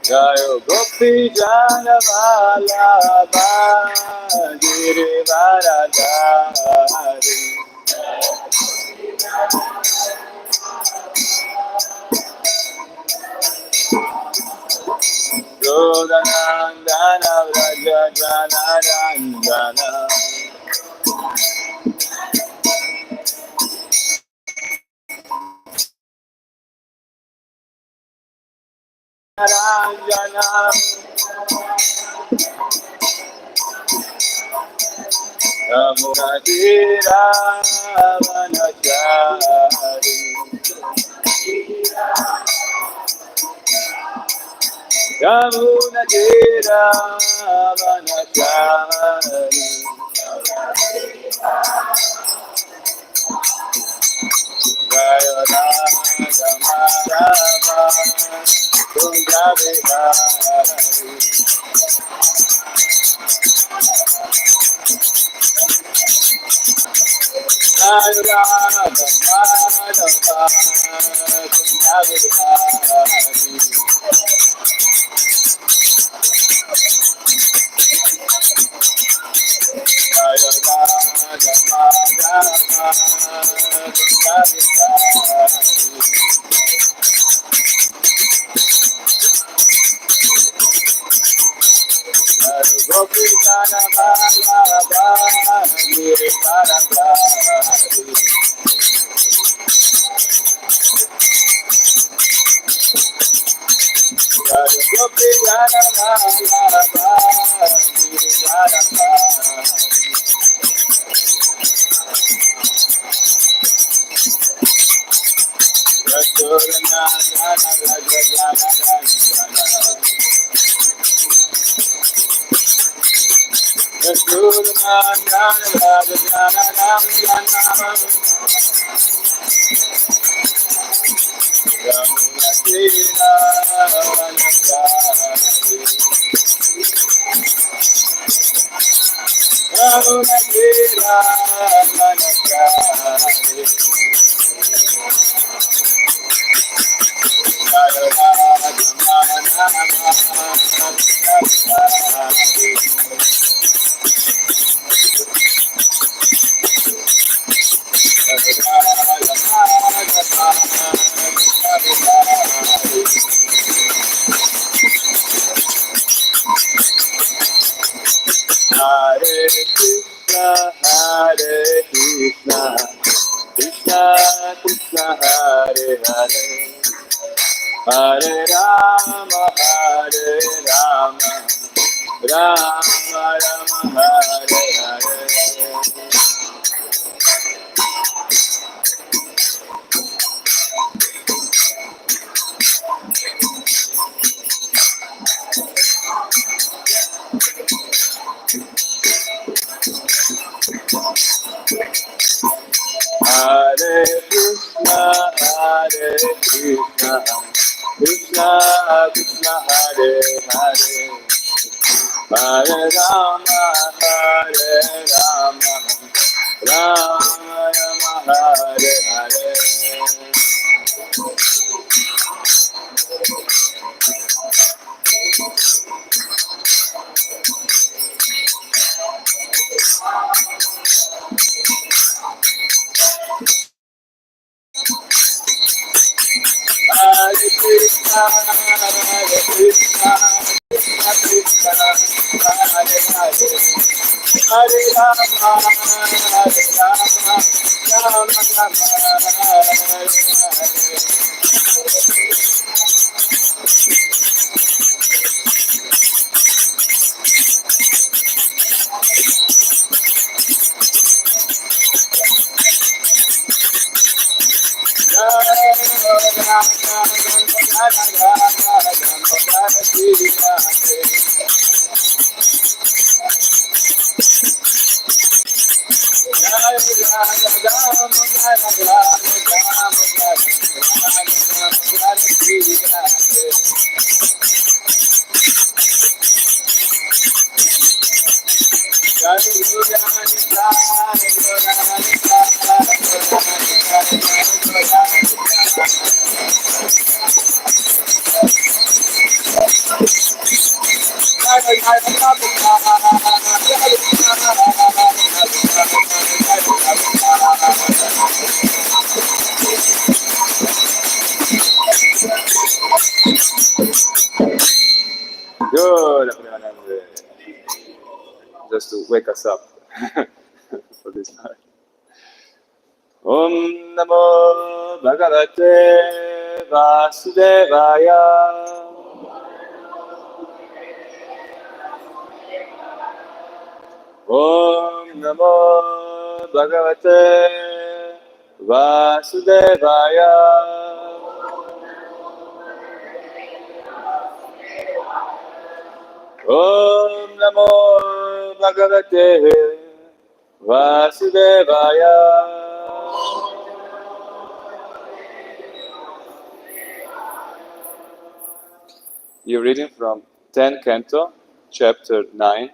Jayo Gopi Jana Vallabha Girivaradhari Yoganandana Vraja Jana Randana Ranjana Yamunatira Vanachari Yamunatira Vanachari Jaya Raja Madhava Kunjavihari Jaya Raja Madhava Kunjavihari Jaya Raja Madhava Kunjavihari Gopi Jana Vallabha Girivaradhari Gopi Jana Vallabha Girivaradhari Yashodhana Jana Raja Jana Randana Yashodhana Jana Raja Jana Randana Yamunatira Vanachari Yamunatira Vanachari Jaya Raja Madhava Kunjavihari Hare Krishna, Hare Krishna, Krishna Krishna, Hare Hare, Hare Rama, Hare Rama, Rama Rama, Hare Hare. Hare Krishna, Hare Krishna, Krishna Krishna, Hare Hare, Hare Rama, Hare Rama, Rama Rama, Hare Hare. Hare Krishna, Hare Krishna, Krishna Krishna, Hare Hare, Hare Rama, Hare Rama, Rama Rama, Hare Hare. Jai Good. Just to wake us up for this part. Om Namo Bhagavate Vasudevaya. Om Namo Bhagavate Vasudevaya. Om Namo Bhagavate Vasudevaya. You're reading from 10 Canto, chapter 9,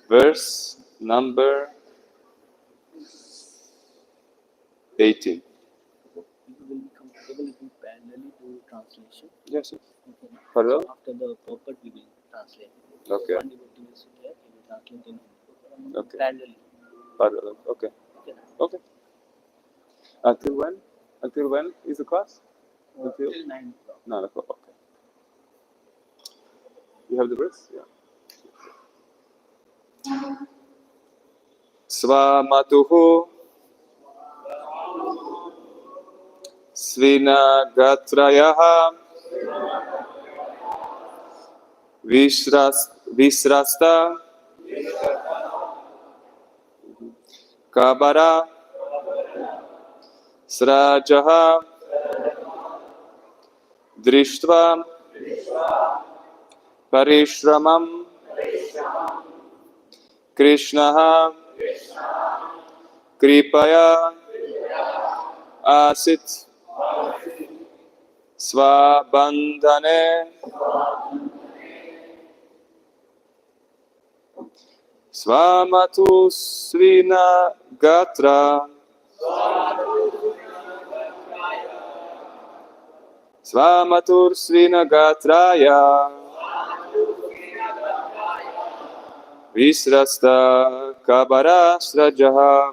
verse number 18. You will be comfortable if you parallelly do translation. Yes, yes. Okay. Pardon? After the purport, we will translate. Okay. One devotee is here, he will translate in Okay. parallelly. Pardon. Okay. Okay. Okay. Until when? Until when is the class? Until Till 9 o'clock. 9 o'clock. Okay. You have the verse? Yeah. Svamatuhu Svinagatrayaha Visrasta Kabara Srajaha Drishtva Parishramam Krishnaha Kripaya Asit Svabandhane Svamatu Svina Gatra Svamatur Svina Gatraya Visrasta Kabara Srajaha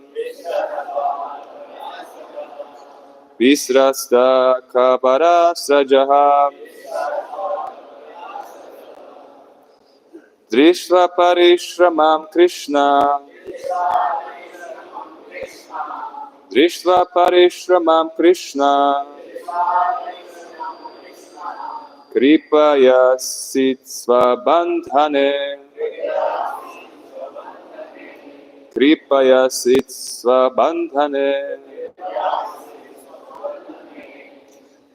Visrasta Kabara Srajaha Drishva Parishramam Krishna Drishva Parishramam Krishna Kripaya Sitsva Bandhane Kripaya Sitsva Bandhane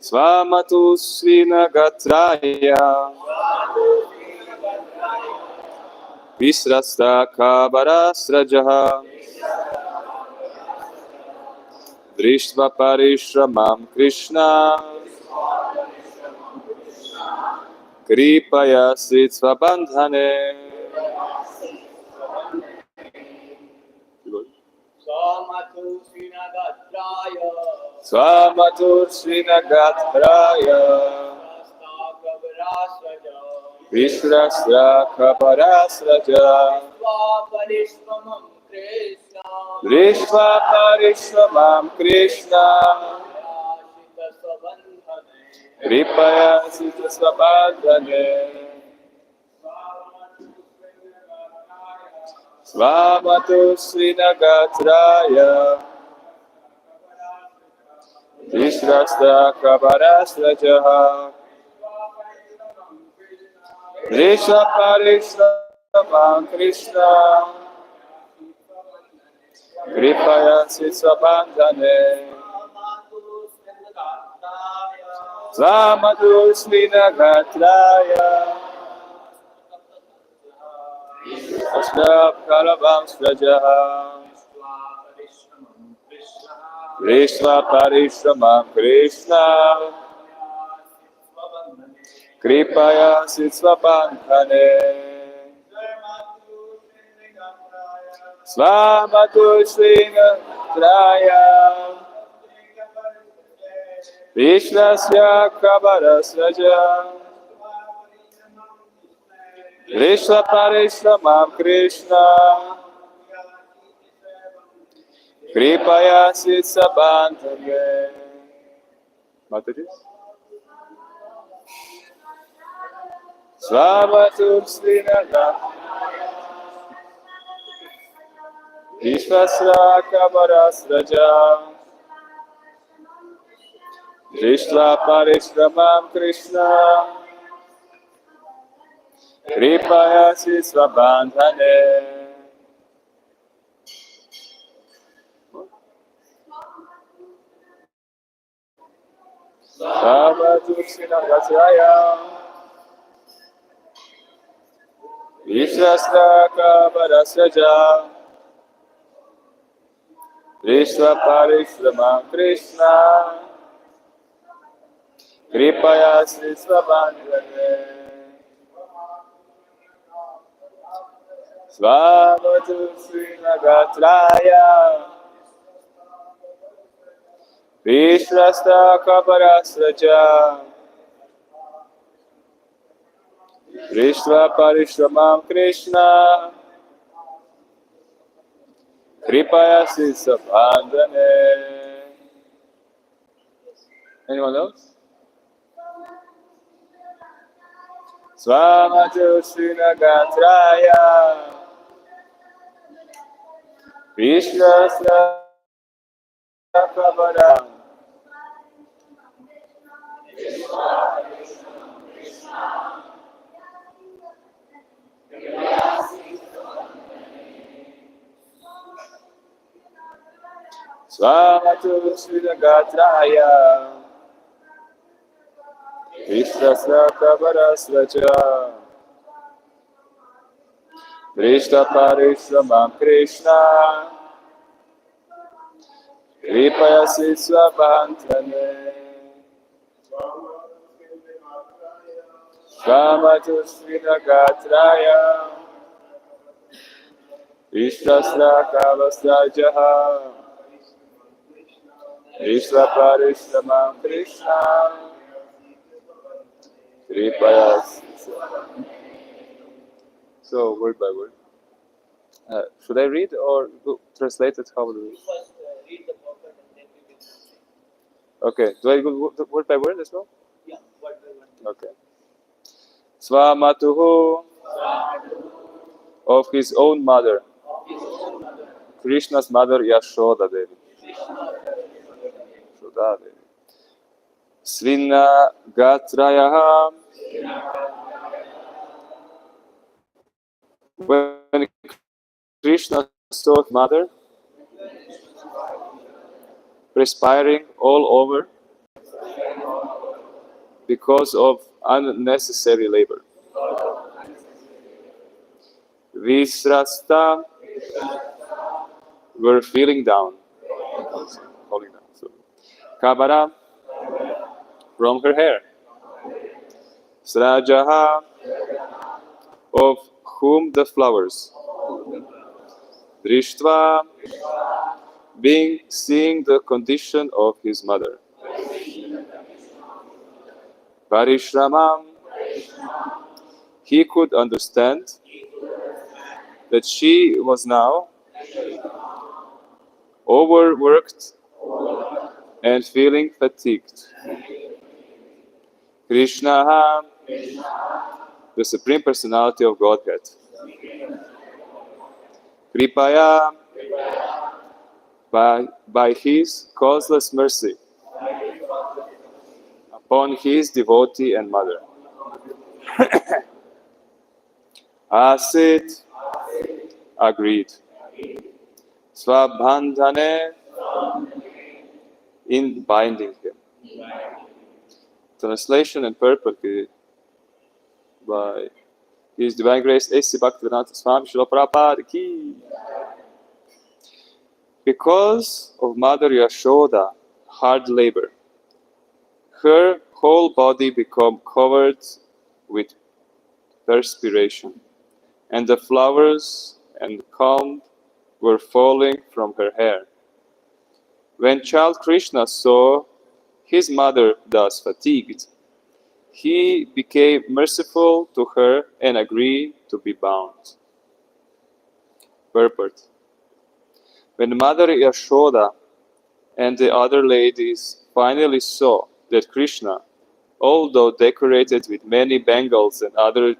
Svamatu Svina Gatraya Visrasta Kabara Srajaha Drishva Parishramam Krishna Kripaya Sitsva Bandhane Svamatu Svinagatraya Visrasta Kabara Sraja Drishva Parishramam Krishna Kripaya Sita Svabandhane Svamatu Svinagatraya Visrasta Kabara Srajaha Drishva Parishramam Krishna Kripaya Sitsvabandhane Svamatu Svinagatraya Ashraf Kalavam Srajaha Drishva Parishramam Krishna Kripaya Sitsvabandhane Svamatu Srina Traya Vishnasya Kavarasraja Krishna Parishramam Krishna Kripaya Sitsabandhane. Mataji? Svamatur Srinaga Vishvasra Kavarasraja Krishna Parishramam Krishna Kripaya Sitsabandhane. Svamatur Srinaga Vishvasra Kavarasraja Krishna Parishramam Krishna Kripaya Srisvabandhane. Svamatu Srinagatraya Vishrasta Kaparasraja Krishna Parishramam Krishna Kripaya Srisvabandhane. Anyone else? Svamatu Srinagatraya Vishrasta Kaparasraja Svamatu Srinagatraya Vishrasta Kaparasraja Krishna Parishramam Krishna Kripaya Sitsvabandhane. Svamatu Srinagatraya Vishrastra Kavasrajaha Krishna Parishramam Krishna Kripaya Sitsvabandhane. So, word by word. Should I read or translate it? How do we? First, read the Bhagavatam and then we will translate. Okay. Do I go word by word as well? Yeah, word by word. Okay. Swamatuhu of his own mother, Krishna's mother Yashoda Devi. Yashoda Devi. Srina Gatrayaha. When Krishna saw his mother perspiring all over because of unnecessary labor, Visrasta were feeling down, falling down. So, Kabara from her hair, Srajaha of whom the flowers, Drishtva being seeing the condition of his mother, Parishramam he could understand that she was now overworked and feeling fatigued. Krishna, the Supreme Personality of Godhead. Kripaya, by his causeless mercy, upon his devotee and mother. Asit, agreed. Swabandhane, in binding him. Translation and purport by His Divine Grace A.C. Bhaktivedanta Swami Srila Prabhupada Ki. Because of Mother Yashoda hard labor, her whole body became covered with perspiration, and the flowers and combed were falling from her hair. When child Krishna saw his mother thus fatigued, he became merciful to her and agreed to be bound. Purport. When Mother Yashoda and the other ladies finally saw that Krishna, although decorated with many bangles and other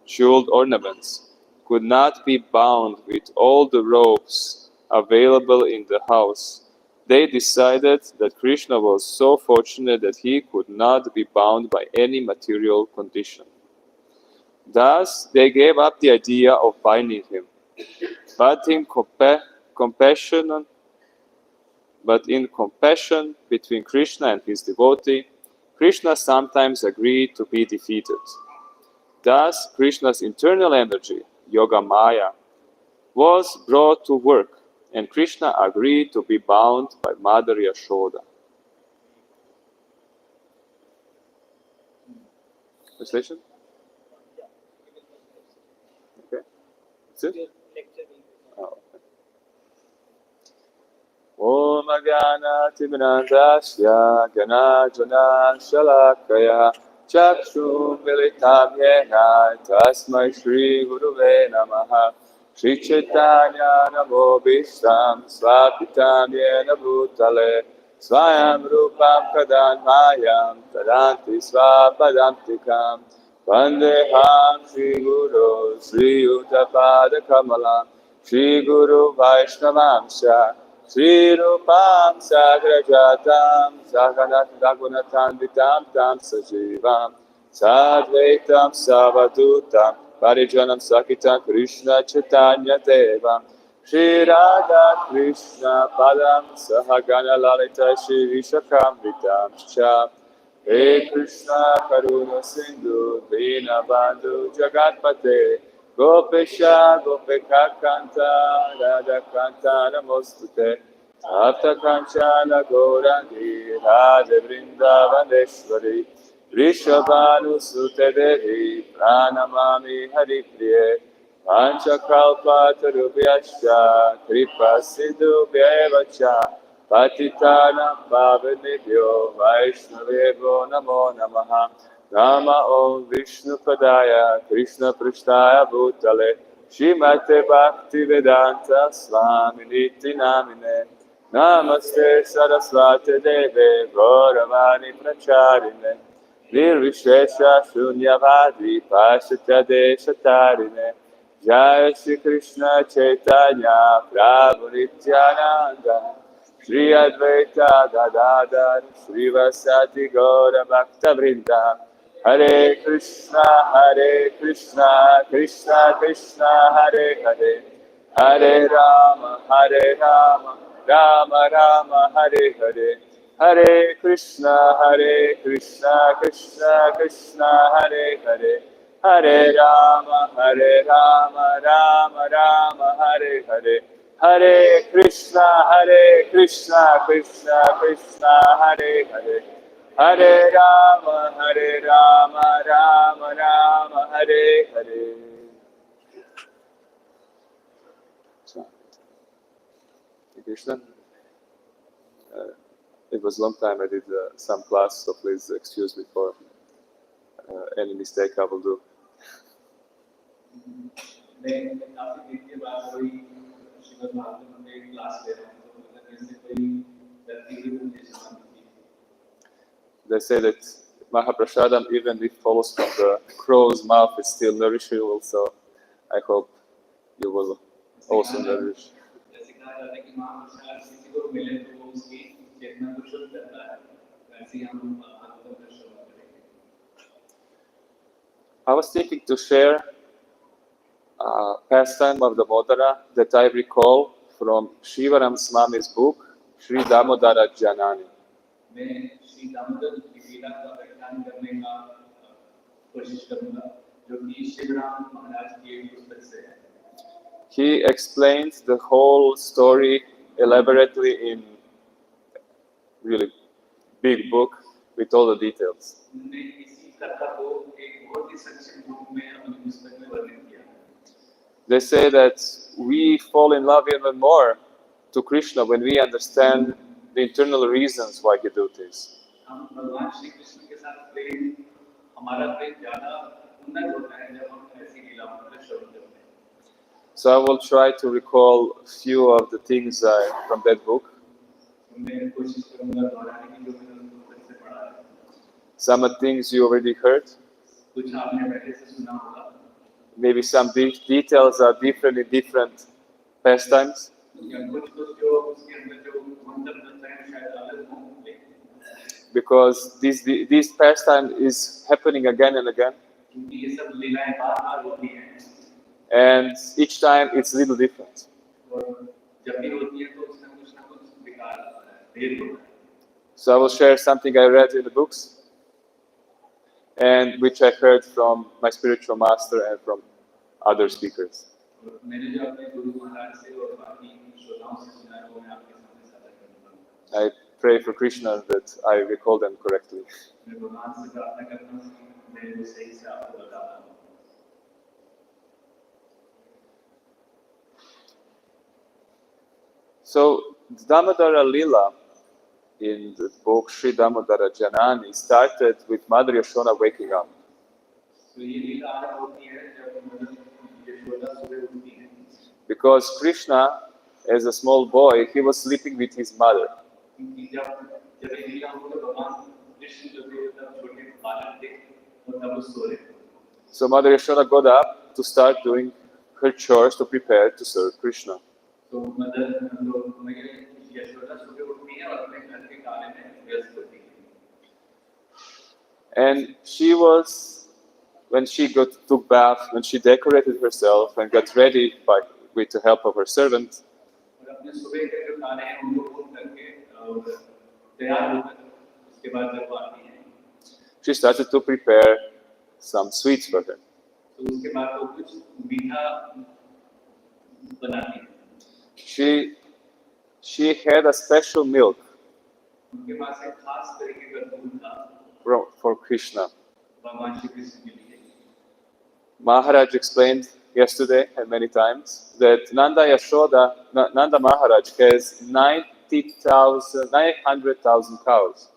jeweled ornaments, could not be bound with all the robes available in the house, they decided that Krishna was so fortunate that he could not be bound by any material condition. Thus, they gave up the idea of binding him. But in compassion between Krishna and his devotee, Krishna sometimes agreed to be defeated. Thus, Krishna's internal energy, Yoga Maya, was brought to work, and Krishna agreed to be bound by Mother Yashoda. Translation? Okay. That's it? Oh, okay. Om Agyanatiminandasya Gyanajana Shalakaya Chakshum Militam Yena Tasmai Shri Guruve Namaha Shri Chaitanya Namo Bhishtam Swapitam Yena Bhutale Swayam Rupam Kadan Mayam Tadanti Swapadantikam Vandeham Shri Guru Shri Uttapada Kamalam Shri Guru Vaishnavamsha Shri Rupam Sagrajatam Saganat Raghunathan Vitam Tam Sajivam Sadvaitam Savadutam Parijanam Sakitam Krishna Chaitanya Devam Shri Radha Krishna Padam Sahagana Lalita Shri Vishakam Vitam Cha He Krishna Karuna Sindhu Dina Bandhu Jagatpate Gopesha Gopeka Kanta Radha Kanta Namostute Apta Kanchana Gaurani Radha Vrindavaneshwari Rishabhanu Sute Devi Pranamami Haripriye Panchakalpa Tarubhyascha Kripa Sindhu Bhyevacha Patitanam Pavanebhyo Vaishnavevo Namo Namaha Nama Om Vishnu Padaya Krishna Prishtaya Bhutale Shrimate Bhakti Vedanta Swami Niti Namine Namaste Saraswati Deve Gauravani Pracharine Nirvishesha Shunyavadi Pashatya Deshatarine Jaya Shri Krishna Chaitanya Prabhu Nityananda Shri Advaita Gadadhar Shri Vasati Gaura Bhakta Vrinda Hare Krishna, Krishna Krishna, Hare Hare, Hare Rama, Rama Rama, Hare Hare, Hare Krishna, Krishna Krishna, Hare Hare, Hare Rama, Rama Rama, Hare Hare, Hare Krishna, Krishna Krishna, Hare Hare. Hare Rama, Rama Rama, Hare Hare. Krishna. It was a long time I did some class, so please excuse me for any mistake I will do. They say that Mahaprasadam, even if falls from the crow's mouth, is still nourishable, so I hope you will also nourish. I was thinking to share a pastime of the Modara that I recall from Shivaram Swami's book, Sri Damodara Janani. He explains the whole story elaborately in really big book with all the details. They say that we fall in love even more to Krishna when we understand the internal reasons why he do this. हम भगवान श्री कृष्ण के साथ प्रेम हमारा प्रेम ज्यादा उन्नत होता है जब हम ऐसी लीलाओं का श्रवण करते हैं. So I will try to recall a few of the things from that book. मैं कोशिश करूंगा दोहराने की जो मैंने उस पुस्तक से पढ़ा है. Some of the things you already heard. कुछ आपने पहले से सुना होगा. Maybe some details are different in different pastimes. या कुछ जो उसके अंदर जो मंत्र बनता है शायद अलग हो. Because this pastime is happening again and again. क्योंकि ये सब लीलाएं बार-बार होती हैं. And each time it's a little different. और जब भी होती है तो उसमें कुछ ना कुछ विकार होता है, भेद होता है. So I will share something I read in the books and which I heard from my spiritual master and from other speakers. और मैंने जो अपने गुरु महाराज से और बाकी श्रोताओं से सुना है वो मैं आपके सामने साझा करूंगा. I pray for Krishna that I recall them correctly. मैं भगवान से प्रार्थना करता हूँ कि मैं वो सही से आपको बता पाऊँ. So Damodara Lila in the book Sri Damodara Janani started with Mother Yashoda waking up. तो ये लीला आरंभ होती है जब मदर यशोदा सुबह उठती है. Because Krishna, as a small boy, he was sleeping with his mother. क्योंकि जब ये लीला हुई तो भगवान कृष्ण जो थे तब छोटे बालक थे और तब वो सो रहे थे. So Mother Yashoda got up to start doing her chores to prepare to serve Krishna. तो मदर यशोदा सुबह उठती है और अपने घर के कार्य में व्यस्त होती है. And she was, when she took bath, when she decorated herself and got ready with the help of her servant, और अपने सुबह के जो कार्य हैं उनको पूर्ण करके तैयार होकर उसके बाद जब वो आती है she started to prepare some sweets for her. तो उसके बाद वो कुछ मीठा बनाती है. She had a special milk उनके पास एक खास तरीके का दूध था for Krishna. भगवान श्री कृष्ण के लिए. Maharaj explained yesterday and many times that Nanda Maharaj has 900,000 cows.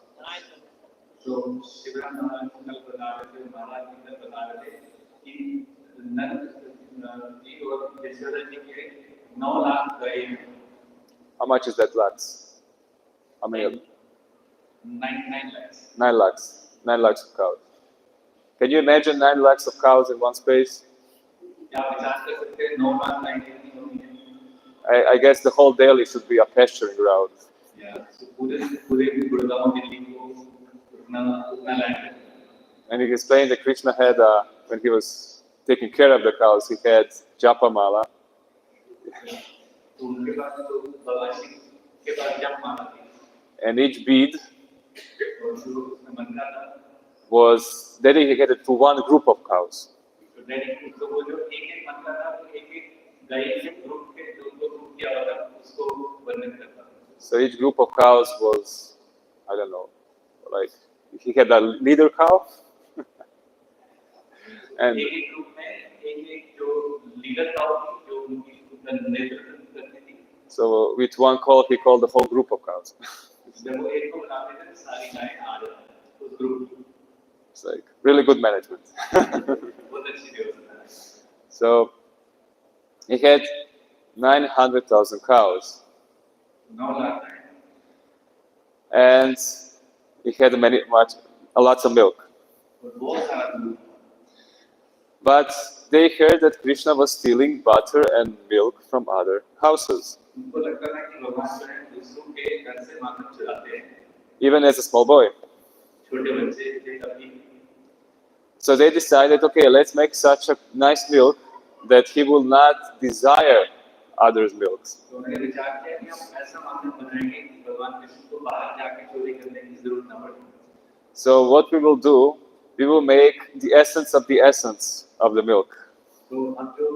तो शिवराम महाराज कल बता रहे थे, महाराज जी कल बता रहे थे कि नंद जी और यशोदा जी के 9 लाख गाय हैं. How much is that lakhs? How many? 9 lakhs. 9 lakhs. 9 lakhs of cows. Can you imagine 9 lakhs of cows in one space? क्या आप विचार कर सकते हैं 9 लाख गाय कितनी होती हैं? I guess the whole Delhi should be a pasturing ground. पूरे गुड़गांव दिल्ली को उतना लैंड है. And he explained that Krishna had, when he was taking care of the cows, he had japamala. तो उनके पास तो भगवान श्री के पास जप माला थी. And each bead और जो उसमें मंत्र था was dedicated to one group of cows. तो वो जो एक मंत्र था वो एक गाय के ग्रुप के जो ग्रुप किया हुआ था उसको वर्णन करता था. So each group of cows was, I don't know, like he had a leader cow. And एक ग्रुप में एक जो लीडर था जो उनकी नेतृत्व करती थी. so with one call he called the whole group of cows. जब वो एक को बुलाते थे सारी गायें आ जाती उस group. It's like really good management. बहुत अच्छी व्यवस्था है. So he had 900,000 cows. 9 lakh गायें. And he had lots of milk. और बहुत सारा दूध. But they heard that Krishna was stealing butter and milk from other houses, उनको लगता था कि भगवान जो है दूसरों के घर से माखन चुराते हैं. even as a small boy. छोटे बच्चे थे तभी. So they decided, okay, let's make such a nice milk that he will not desire others' milks. तो उन्होंने विचार किया कि हम ऐसा माखन बनाएंगे कि भगवान कृष्ण को बाहर जाके चोरी करने की जरूरत न पड़े. So what we will do, we will make the essence of the essence of the milk. तो हम जो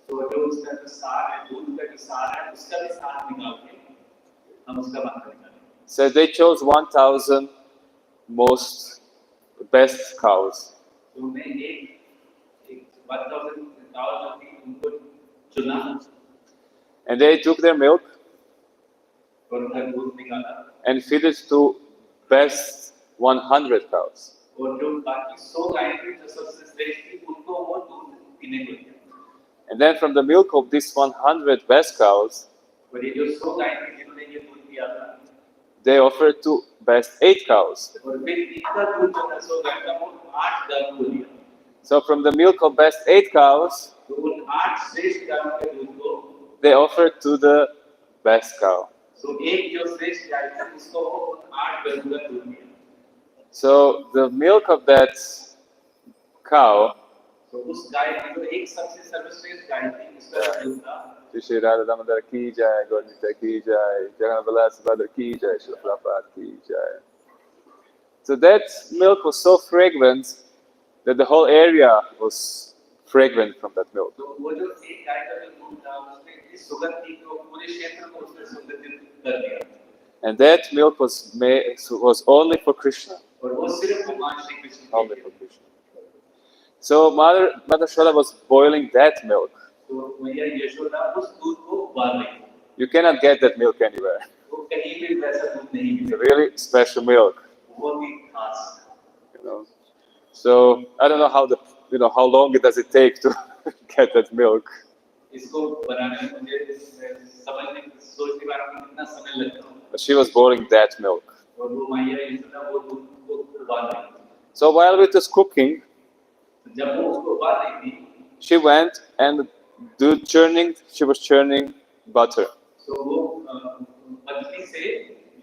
उसका जो सार है दूध का जो सार है उसका भी सार निकाल के हम उसका माखन निकालेंगे. So they chose 1,000 most best cows. तो उन्हें एक 1000 काउज होती उनको चुना and they took their milk और उनका दूध निकाला and fed it to best 100 cows. और जो बाकी 100 गायें थी जो सबसे श्रेष्ठ थी उनको वो दूध पीने को दिया And then from the milk of these 100 best cows, और ये जो 100 गायें थी जिन्होंने ये दूध पिया था they offered to best 8 cows. और फिर इनका दूध जो था 100 गायों का वो 8 गायों को दिया So from the milk of best 8 cows, तो उन 8 श्रेष्ठ गायों के दूध को they offered to the best cow. तो एक जो श्रेष्ठ गाय थी उसको वो उन 8 गायों का दूध दिया So the milk of that cow, तो उस गाय की जो एक सबसे सर्वश्रेष्ठ गाय थी उसका दूध था Shri Radha Damodar ki jai, Gaurnita ki jai, Jagannath Balas Badar ki jai, Srila Prabhupada ki jai. So that milk was so fragrant that the whole area was fragrant from that milk. तो वो जो एक गाय का जो दूध था उसमें इतनी सुगंध थी कि वो पूरे क्षेत्र को उसने सुगंधित कर दिया And that milk was only for Krishna. और वो सिर्फ भगवान श्री कृष्ण के Only लिए for Krishna. So Mother Shoda was boiling that milk. तो मैया यशोदा उस दूध को उबाल रही थी You cannot get that milk anywhere. वो कहीं भी वैसा दूध नहीं It's a मिलेगा really special milk, बहुत ही खास you know. So I don't know how long does it take to get that milk. इसको बनाने में मुझे समझने सोचने के बाद कितना समय लगता है But she was boiling that milk. और वो मैया यशोदा वो दूध को उबाल रही थी So while it was cooking, जब वो उसको उबाल रही थी she went and she was churning butter. तो वो मधुरी से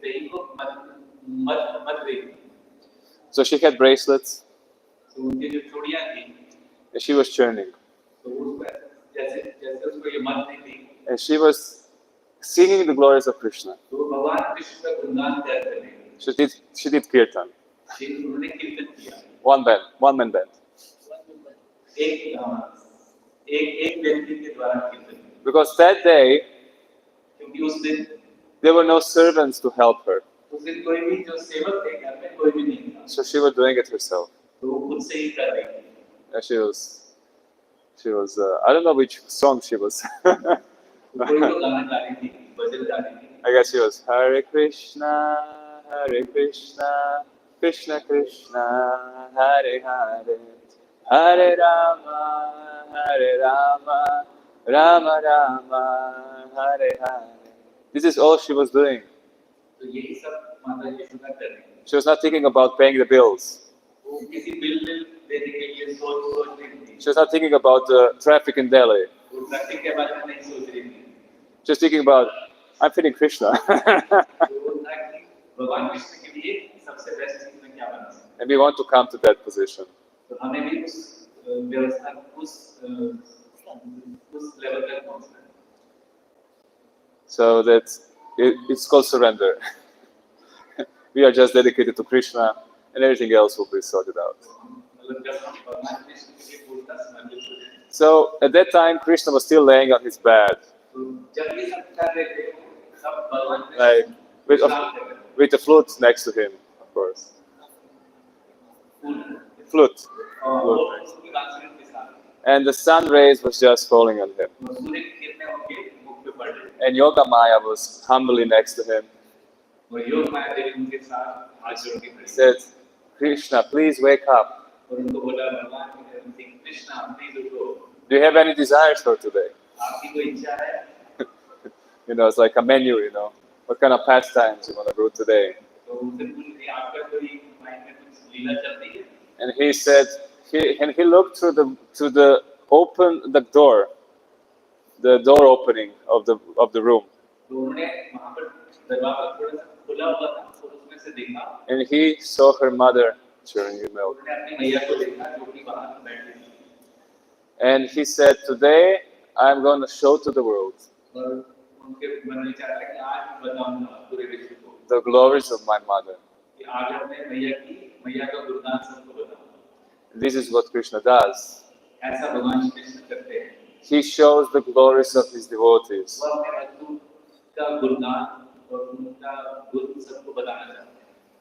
दही को मध रही थी So she had bracelets तो उनकी जो चूड़ियां थी and she was churning. तो उसमें जैसे जैसे उसको ये मध नहीं थी And she was singing the glories of Krishna. तो भगवान कृष्ण का गुणगान कर रही थी She did kirtan. उन्होंने कीर्तन किया One man band. एक व्यक्ति के द्वारा कीर्तन Because that day क्योंकि उस दिन there were no servants to help her. उस दिन कोई भी जो सेवक थे घर में कोई भी नहीं था So she was doing it herself. तो वो खुद से ही कर रही थी And she was I don't know which song she was. कोई तो गाना गा रही थी भजन गा रही थी I guess she was Hare Krishna, Krishna Krishna, Hare Hare, Hare Rama, Rama Rama, Hare Hare. This is all she was doing. तो यही सब माता यशोदा कर रही थी She was not thinking about paying the bills. वो किसी बिल देने के लिए सोच रही थी She was not thinking about the traffic in Delhi. वो ट्रैफिक के बारे में नहीं सोच रही थी She was thinking about, I'm feeding Krishna. तो वो था कि भगवान कृष्ण के लिए सबसे बेस्ट चीज में क्या बना सकते And we want to come to that position. तो हमें भी उस व्यवस्था उस लेवल तक पहुंचना है So it's called surrender. We are just dedicated to Krishna and everything else will be sorted out. मतलब जब हम भगवान कृष्ण के लिए पूर्ण समर्पित हो जाए So at that time, Krishna was still laying on his bed, तो जब ये सब कर रहे थे सब भगवान like Krishna with a flute next to him, of course. Flute. और वो उसकी बांसुरी के साथ And the sun rays was just falling on him. और सूर्य की किरणें उनके मुख पे पड़ रही And Yoga Maya was humbly next to him. और योग माया देवी उनके साथ हाथ जोड़ के खड़ी Said, Krishna, please wake up. और उनको बोला भगवान कृष्णा प्लीज उठो Do you have any desires for today? आपकी कोई इच्छा है It's like a menu, What kind of pastimes you want to do today? तो उनसे पूछती आपका कोई माइंड में कुछ लीला चल रही है And he said, he looked through the door opening of the room, तो उन्होंने वहां पर दरवाजा थोड़ा सा खुला हुआ था तो उसमें से देखा and he saw her mother churning the milk. उन्होंने अपनी मैया को देखा जो कि बाहर बैठी थी And he said, today I'm going to show to the world और उनके मन में विचार है कि आज मैं बताऊंगा पूरे विश्व को the glories of my mother. कि आज अपने मैया का गुणगान सबको बताऊंगा This is what Krishna does. ऐसा भगवान कृष्ण करते हैं He shows the glories of his devotees. वो अपने भक्तों का गुणगान और उनका गुण सबको बताना चाहते हैं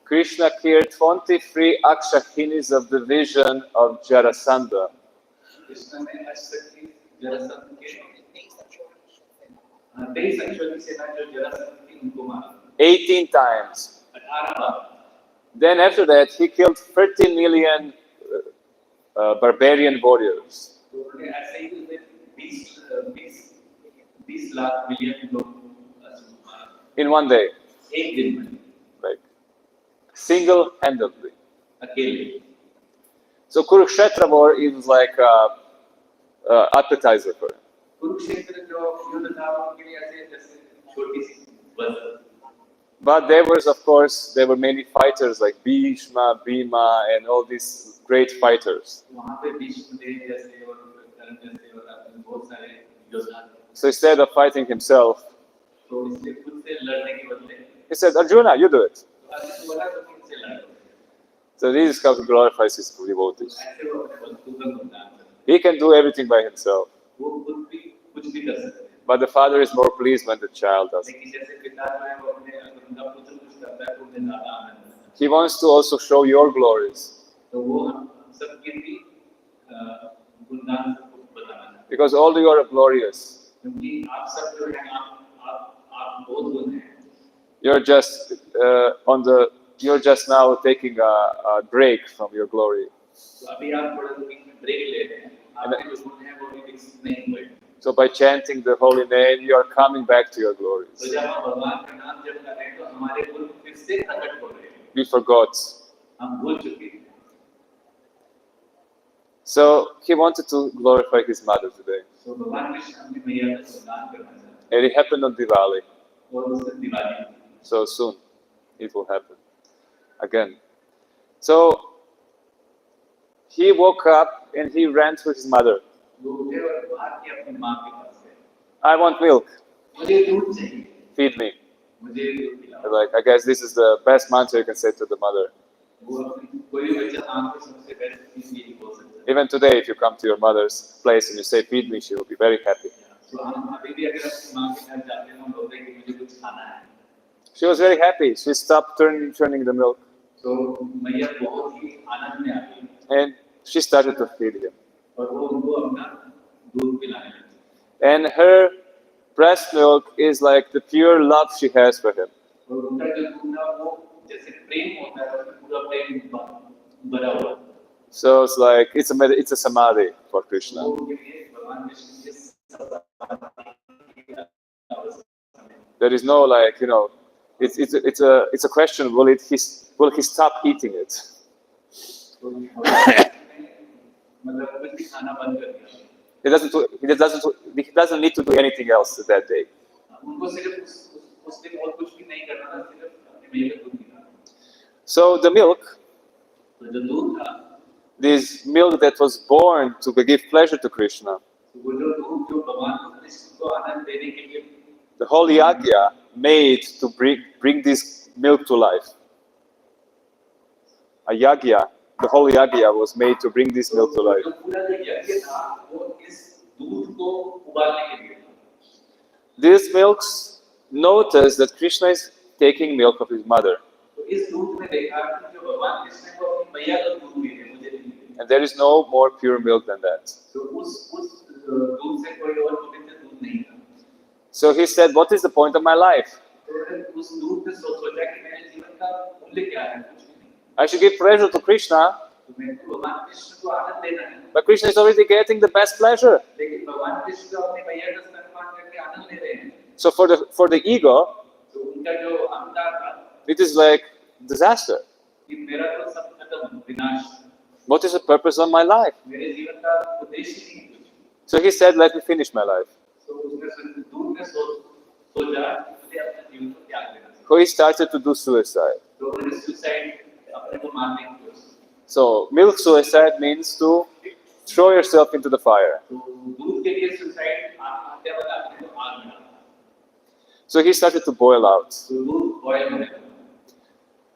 Krishna cleared 23 akshahinis of the vision of Jarasandha. Krishna ने अष्टकी जरासंध के 18 times. Then after that, he killed 30 million barbarian warriors. In one day. Like, single-handedly. So Kurukshetra war is like appetizer for him. But there was, of course, there were many fighters like Bhishma, Bhima, and all these great fighters. So instead of fighting himself, he said, Arjuna, you do it. So this is how he glorifies his devotees. He can do everything by himself. But the father is more pleased when the child does it. He wants to also show your glories. Because all you are glorious. You're just you're just now taking a break from your glory. So by chanting the holy name, you are coming back to your glories. We forgot. So he wanted to glorify his mother today. And it happened on Diwali. So soon it will happen again. So he woke up and he ran to his mother. I want milk. Feed me. Like, I guess this is the best mantra you can say to the mother. Even today, if you come to your mother's place and you say, feed me, she will be very happy. She was very happy. She stopped churning the milk. And she started to feed him. And her breast milk is like the pure love she has for him. So it's like it's a samadhi for Krishna. There is no like it's a question. Will he stop eating it? He doesn't need to do anything else that day. So the milk, this milk that was born to give pleasure to Krishna, the whole yagya made to bring this milk to life. A yagya, the whole yagya was made to bring this milk to life. These milks notice that Krishna is taking milk of his mother. And there is no more pure milk than that. So he said, what is the point of my life? I should give pleasure to Krishna. But Krishna is already getting the best pleasure. So for the ego, it is like disaster. What is the purpose of my life? So he said, let me finish my life. So he started to do suicide. So milk suicide means to throw yourself into the fire. So he started to boil out.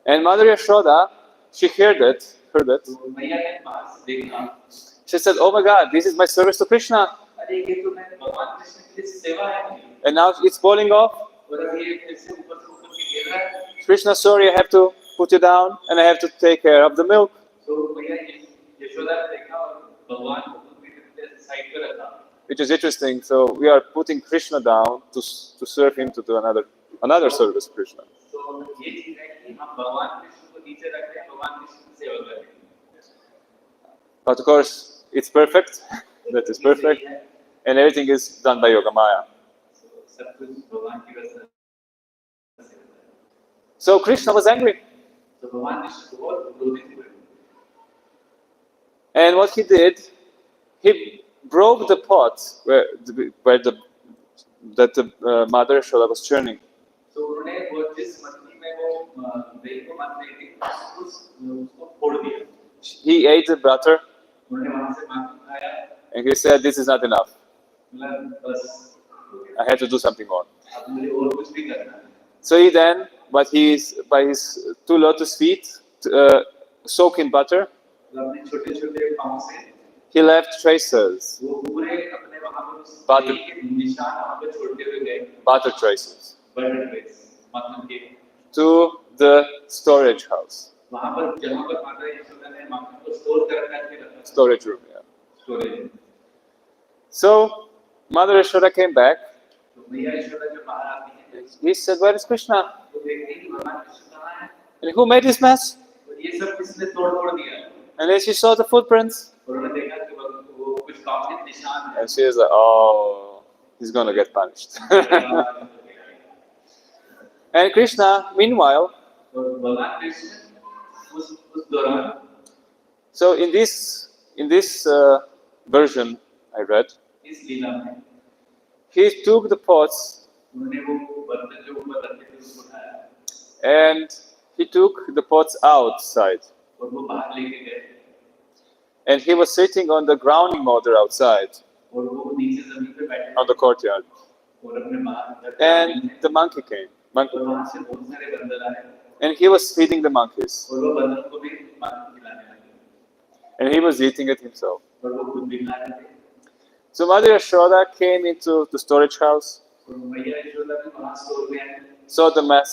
And Mother Yashoda, she heard it. She said, oh my God, this is my service to Krishna. And now it's boiling off. Krishna, sorry, I have to put you down and I have to take care of the milk. which is interesting. So we are putting Krishna down to serve him, to do another service of Krishna. तो ये चीज है कि हम भगवान कृष्ण को नीचे रखते हैं, भगवान कृष्ण की सेवा करते हैं. But of course, it's perfect. That is perfect, and everything is done by Yoga Maya. सब कुछ भगवान की वजह से. So Krishna was angry. तो भगवान कृष्ण बहुत क्रोधित हुए. And what he did, he broke the pot where the mother Yashoda was churning. तो उन्होंने वो जिस मछली में वो दही को मत रही थी, उसको फोड़ दिया. He ate the butter. उन्होंने वहां से माखन खाया. And he said, "This is not enough. मतलब बस. I have to do something more." अब मुझे और कुछ भी करना है. So he then, by his 2 lotus feet, soaked in butter, अपने छोटे-छोटे पांव से he left traces, वो पूरे अपने वहां पर उस Butter. दही के निशान वहां पे छोड़ते हुए गए. butter traces, बटर ट्रेस माखन के. to the storage house, वहां पर जहां पर माता यशोदा ने माखन को स्टोर करके रखा. storage room. Yeah. Storage. So Mother Yashoda came back. तो मैया यशोदा जब बाहर आती है, He said, "Where is Krishna? तो देखते हैं कि भगवान कृष्ण कहाँ है. And who made this mess?" और ये सब किसने तोड़ दिया. And then she saw the footprints, और उन्होंने देखा कि वो कुछ काफी निशान है. and she was like, "Oh, he's gonna get punished." And Krishna, meanwhile, और भगवान कृष्ण उस दौरान. so in this version I read, इस लीला में he took the pots उन्होंने वो बर्तन जो ऊपर रखे थे उसको उठाया. and he took the pots outside. और वो बाहर लेके गए. And he was sitting on the grounding mortar outside, और वो नीचे जमीन पे बैठे. on the courtyard. और अपने बाहर. And the monkey came. और वहां से बहुत सारे बंदर आए. And he was feeding the monkeys. और वो बंदरों को भी माखन खिलाने लगे. And he was eating it himself. और वो खुद भी खा रहे थे. So Mother Yashoda came into the storage house, और मैया यशोदा भी वहां स्टोर में आई. saw the mess,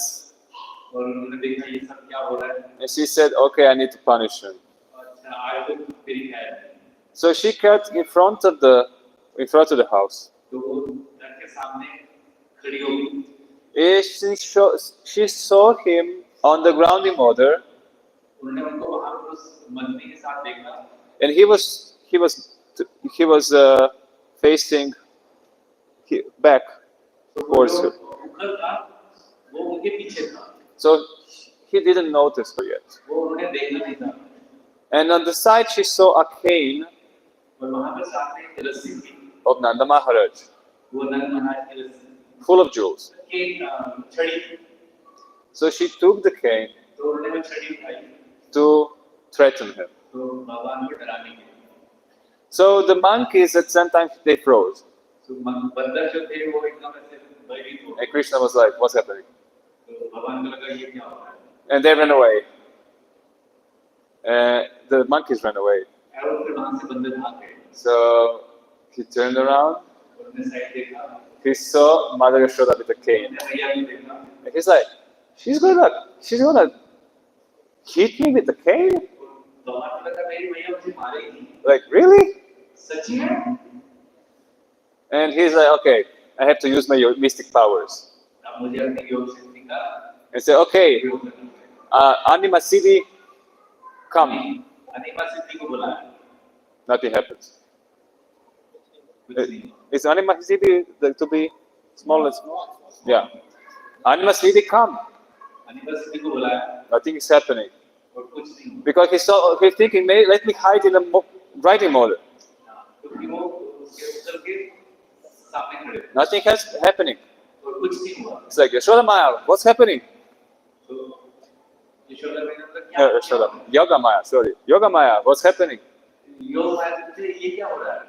और उन्होंने देखा ये सब क्या हो रहा है. and she said, "Okay, I need to punish him." अच्छा आज तो फिर क्या है. So she cut in front of the house. तो वो घर के सामने खड़ी हो गई. She saw him on the grounding mortar, उन्होंने उनको वहां पर उस मंदिर के साथ देखा. and he was facing back towards her. ऊपर था, वो उनके पीछे था. So he didn't notice her yet. वो उन्हें देखा नहीं था. And on the side she saw a cane और वहां पर सामने एक रस्सी थी. of Nanda Maharaj, वो नंद महाराज की रस्सी. full of jewels. एक छड़ी. So she took the cane तो उन्होंने वो छड़ी उठाई. to threaten him. तो भगवान को डराने के लिए. So the monkeys at some time they froze. तो बंदर जो थे वो एकदम ऐसे भयभीत हो गए. And Krishna was like, "What's happening?" तो भगवान को लगा ये क्या हो रहा है. And they ran away. The monkeys ran away. और फिर वहां से बंदर भाग गए. So he turned around. और उन्हें साइड देखा. He saw Mother Yashoda with a cane. उन्हें मैया को देखा. And he's like, she's gonna hit me with the cane? भगवान को लगा मेरी मैया मुझे मारेगी. Like, really? सच्ची है. And he's like, "Okay, I have to use my mystic powers." अब मुझे अपनी योग शक्ति का And say, "Okay, प्रयोग करना है. Anima Siddhi, come." अनिमा सिद्धि को बुलाया. Nothing happens. कुछ नहीं. Is Anima Siddhi to be small and small? Yeah. Anima Siddhi, come. अनिमा सिद्धि को बुलाया. Nothing is happening. और कुछ नहीं हुआ. Because he's thinking, let me hide in the writing model. क्योंकि वो उसके उत्तर के सामने खड़े थे. Nothing has happening. और कुछ नहीं हुआ. It's like, Yashoda Maya, what's happening? तो यशोदा मैंने मतलब क्या Yashoda, Yoga Maya, sorry. Yoga Maya, what's happening? योग माया से ये क्या हो रहा है.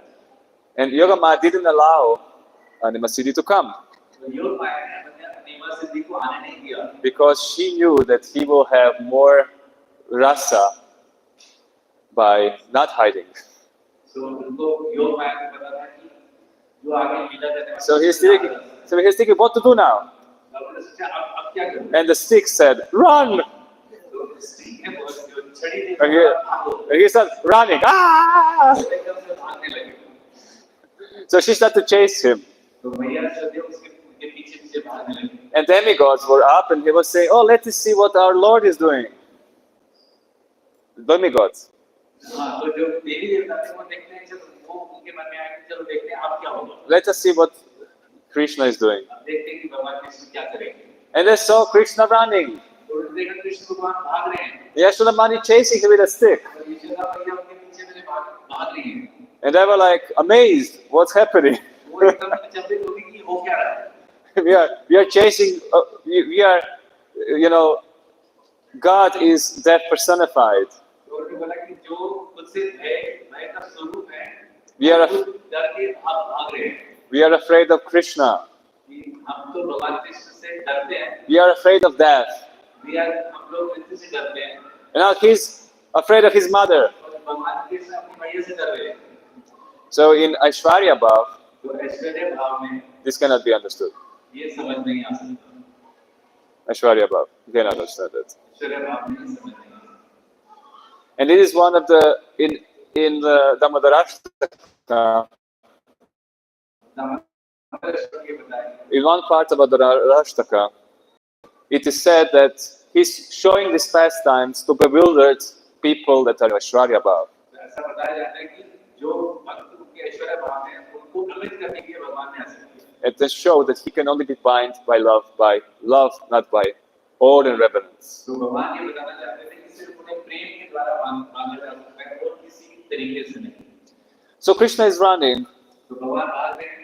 And Yoga Maya didn't allow Anima Siddhi to come. तो योग माया ने अपने अनिमा सिद्धि को आने नहीं दिया. Because she knew that he will have more rasa by not hiding. तो उनको योग माया को पता था कि जो आगे लीला करने वाला. So he's thinking, what to do now? अब उन्होंने सोचा अब क्या करूं. And the stick said, "Run!" तो स्त्री ने बहुत जो छड़ी And देखा भागो. he started running. Ah! एकदम से भागने लगे. So she started to chase him. तो मैया यशोदा उसके पीछे पीछे भागने लगी. And demigods were up and he was saying, oh, let us see what our Lord is doing. Demigods. हाँ, तो जो देवी देवता थे वो देखते हैं, चलो वो उनके मन में आया कि चलो देखते हैं आप क्या होगा. Let us see what Krishna is doing. अब देखते हैं कि भगवान कृष्ण क्या करेंगे. And they saw Krishna running. तो देखा कृष्ण भगवान भाग रहे हैं. Yashoda Mani chasing him with a stick. और यशोदा मैया उनके पीछे पीछे भाग रही हैं. And they were like amazed, what's happening? वो एकदम चंपित हो गई कि हो क्या रहा है. we are chasing, we are, you know, God is death personified. तो उन्होंने बोला कि जो मुझसे भय का स्वरूप है, We are, डर के आप भाग रहे हैं. we are afraid of Krishna. हम तो भगवान कृष्ण से डरते हैं. We are afraid of death. हम लोग मृत्यु से डरते हैं. And now he's afraid of his mother. और भगवान कृष्ण अपनी मैया से डर रहे हैं. So in Aishwarya Bhav, तो ऐश्वर्य भाव में this cannot be understood. ये समझ नहीं आ सकता. Aishwarya Bhav, you cannot understand it. ऐश्वर्य भाव में समझ नहीं आ सकता. And it is one of the in the Damodarashtaka. In one part about the Damodarashtaka, it is said that he's showing these pastimes to bewildered people that are Aishwarya Bhav. ऐसा बताया जाता है कि जो भक्त के ऐश्वर्य भाव में उनको भ्रमित करने के लिए भगवान ने ऐसा किया. And to show that he can only be bind by love, not by awe and reverence. तो भगवान ये बताना चाहते थे कि सिर्फ उन्हें प्रेम के द्वारा बांधा जा सकता है और किसी तरीके से नहीं. So Krishna is running, तो भगवान भाग रहे हैं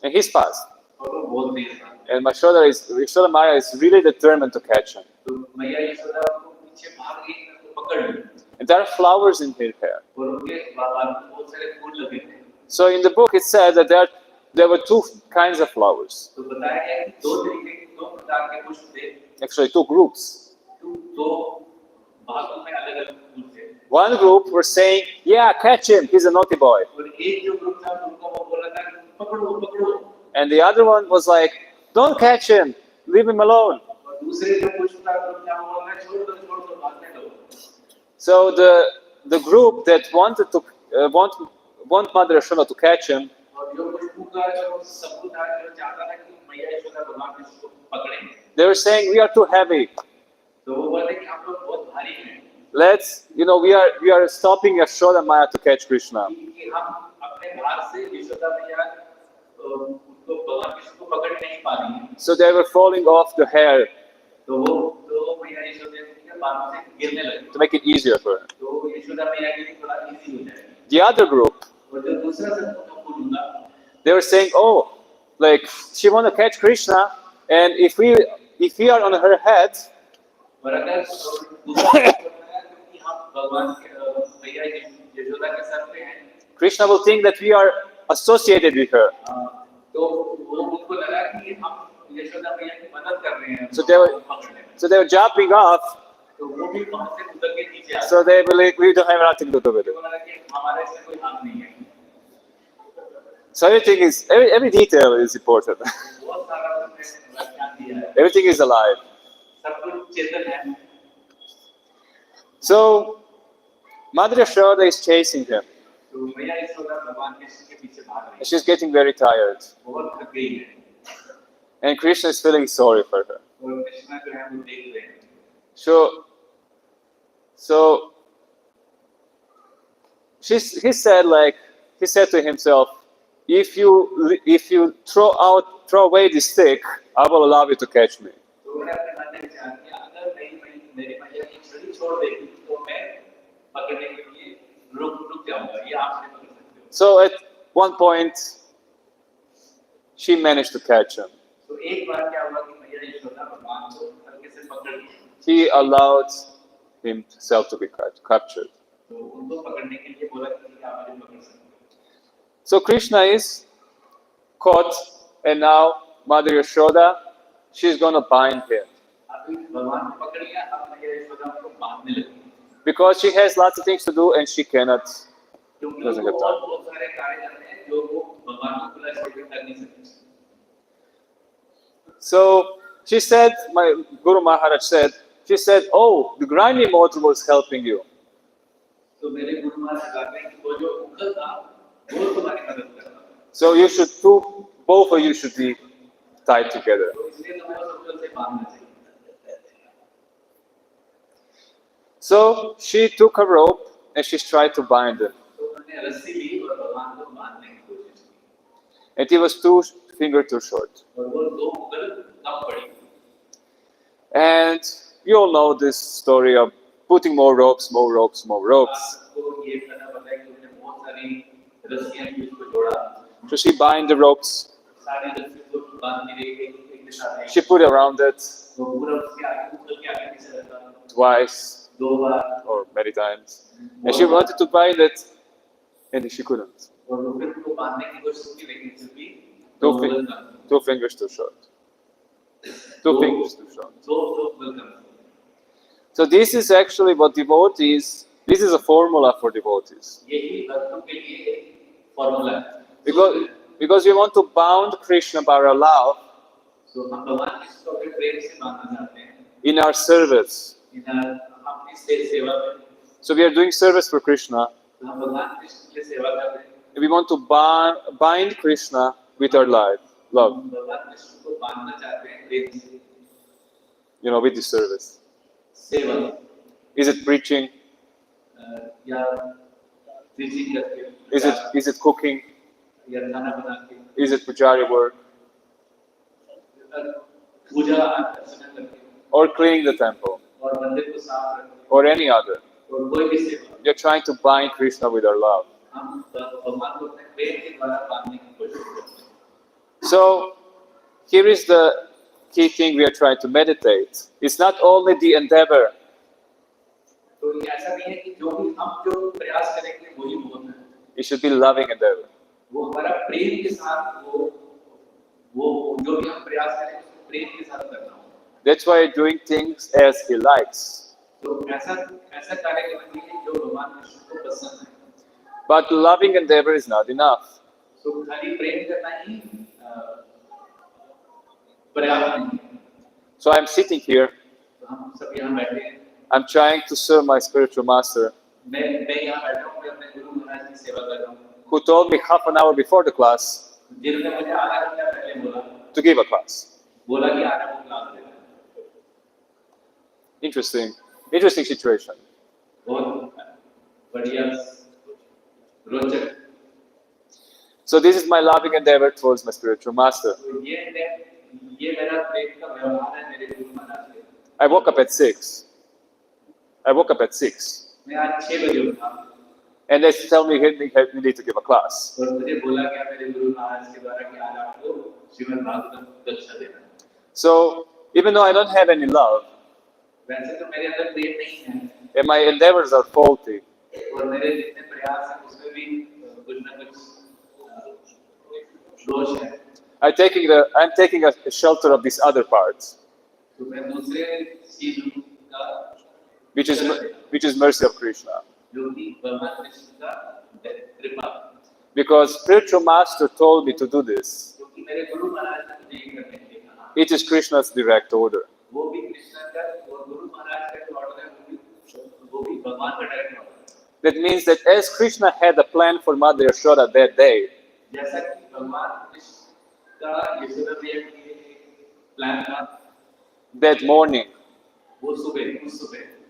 and he's fast. और वो बहुत तेज था. And Yashoda Maya is really determined to catch him. तो मैया यशोदा उनको पीछे भाग गई तो पकड़ ली. And there are flowers in her hair. और उनके बाल में बहुत सारे फूल लगे थे. So in the book it said that there were two kinds of flowers. तो बताया गया कि दो प्रकार के पुष्प थे. Actually, two groups. दो भागों में अलग-अलग फूल थे. One group were saying, "Yeah, catch him. He's a naughty boy." और एक जो ग्रुप था उनको वो बोल रहा था कि पकड़ो पकड़ो. And the other one was like, "Don't catch him. Leave him alone." और दूसरे जो पुष्प था ग्रुप था वो बोल रहा छोड़ दो भागने दो. So the group that wanted to want Mother Yashoda to catch him, और जो पुष्पों का जो समूह था जो चाहता था कि मैया यशोदा भगवान कृष्ण को पकड़ें. they were saying, "We are too heavy. तो वो बोलते कि आप लोग बहुत भारी हैं. We are stopping Yashoda Maya to catch Krishna." कि हम अपने भार से यशोदा मैया उनको भगवान कृष्ण को पकड़ नहीं पा रही हैं. So they were falling off the hair तो वो मैया यशोदा के बालों से गिरने लगे. to make it easier for her. तो यशोदा मैया के लिए थोड़ा इजी हो जाए. The other group, और जो दूसरा समूह था फूल उनका, they were saying, "Oh, like she want to catch Krishna, and if we are on her head, और अगर दूसरा कि हम भगवान के मैया यशोदा के सर पे हैं, Krishna will think that we are associated with her." तो वो उनको लगा कि हम यशोदा मैया की मदद कर रहे हैं. So they were jumping off. तो वो भी वहां से उतर के नीचे आ गए. So they believe we don't have nothing to do with it. उनको लगा कि हमारे इसमें कोई हाथ नहीं है. So every detail is important. बहुत सारा उसने व्याख्यान दिया है. Everything is alive. सब कुछ चेतन है. So Mother Yashoda is chasing him. तो मैया यशोदा भगवान कृष्ण के पीछे भाग रही है. She's getting very tired. बहुत थक गई है. And Krishna is feeling sorry for her. और कृष्ण जो है वो देख रहे हैं. So he said to himself, if you throw away this stick, I will allow you to catch me. तो उन्होंने अपने मन में विचार किया, अगर मेरी मैया ये छड़ी छोड़ देगी तो मैं पकड़ने के लिए रुक जाऊंगा. ये आप नहीं पकड़ सकते हो. So at one point, she managed to catch him. तो एक बार क्या हुआ कि मैया यशोदा भगवान को हल्के से पकड़ ली. He allowed himself to be captured. तो उनको पकड़ने के लिए बोला कि आप मुझे पकड़ सकते हो. So Krishna is caught, and now Mother Yashoda, she's going to bind him. अभी भगवान को पकड़ लिया, अब मैया यशोदा उनको बांधने लगी. Because she has lots of things to do and she cannot, क्योंकि doesn't वो have time. बहुत सारे कार्य करते हैं जो वो भगवान को खुला छोड़ कर नहीं सकते. So she said, my Guru Maharaj said, "Oh, the grinding motor was helping you." तो मेरे गुरु महाराज कहते हैं कि वो जो उखल था वो तुम्हारी मदद कर रहा था. So you should both of you should be tied together. तो इसलिए तुम्हें सर्कल से बांधना चाहिए. So she took a rope and she tried to bind him. तो उन्होंने रस्सी ली और भगवान को बांधने की कोशिश की. And he was 2 fingers too short. और वो 2 उंगल कम पड़ी. And you all know this story of putting more ropes. आपको ये पता पता है कि उसने बहुत सारी रस्सियां भी उसको जोड़ा. So she bind the ropes, सारी रस्सी को बांध के एक के साथ एक. she put it around it तो पूरा उसके आगे उंगल के आगे पीछे रखा. twice 2 bar. or many times. And she wanted to bind it, and she couldn't. और वो फिर उसको बांधने की कोशिश की लेकिन फिर भी 2 fingers too short. 2 fingers too short. दो उंगल कम. So this is actually what devotees, this is a formula for devotees. यही भक्तों के लिए फॉर्मूला है. Because we want to bound Krishna by our love तो हम भगवान कृष्ण को अपने प्रेम से बांधना चाहते हैं. in our service. अपनी सेवा में. So we are doing service for Krishna. तो हम भगवान कृष्ण के लिए सेवा कर रहे हैं. We want to bind Krishna with our love. हम भगवान कृष्ण को बांधना चाहते हैं प्रेम से. With this service. सेवा. Is it preaching? या preaching करके. Is it cooking? या खाना बना के. Is it pujari work? पूजा अर्चना करके. Or cleaning the temple? और मंदिर को साफ रखके. Or any other? और कोई भी सेवा. We are trying to bind Krishna with our love. हम भगवान को अपने प्रेम के द्वारा बांधने की कोशिश करते हैं. So here is the key thing we are trying to meditate. It's not only the endeavor. तो ये ऐसा नहीं है कि हम जो प्रयास करेंगे वही बहुत है. It should be loving endeavor. वो हमारा प्रेम के साथ वो जो भी हम प्रयास करें उसको प्रेम के साथ करना हो. That's why doing things as he likes. तो ऐसा कार्य करना चाहिए जो भगवान कृष्ण को पसंद है. But loving endeavor is not enough. तो खाली प्रेम करना ही पर्याप्त नहीं है. So I'm sitting here. तो हम सब यहाँ बैठे हैं. I'm trying to serve my spiritual master, मैं यहाँ बैठा हूँ. मैं अपने गुरु महाराज की सेवा कर रहा हूँ. who told me half an hour before the class जिन्होंने मुझे आधा घंटा पहले to give a class. बोला कि आधा वो क्लास देना. Interesting situation. बहुत बढ़िया रोचक. So this is my loving endeavor towards my spiritual master. ये मेरा प्रेम का व्यवहार है मेरे गुरु महाराज से. I woke up at 6. मैं आज 6 बजे उठा. And they tell me you need to give a class. और मुझे बोला गया मेरे गुरु महाराज के द्वारा कि आज आपको श्रीमद् भागवतम कक्षा देना. So even though I don't have any love, वैसे तो मेरे अंदर प्रेम नहीं है. and my endeavors are faulty, और मेरे जितने प्रयास हैं उसमें भी कुछ ना कुछ दोष है. I'm taking a shelter of these other parts, तो मैं दूसरे चीज का which is mercy of Krishna. जो कि भगवान कृष्ण का कृपा. Because spiritual master told me to do this. क्योंकि मेरे गुरु महाराज ने मुझे ये करने के लिए कहा. It is Krishna's direct order. वो भी कृष्ण का और गुरु महाराज का जो ऑर्डर है वो भी भगवान का direct order. That means that as Krishna had a plan for Mother Yashoda that day, जैसा कि भगवान कृष्ण का यशोदा मैया के लिए प्लान था that morning, वो सुबह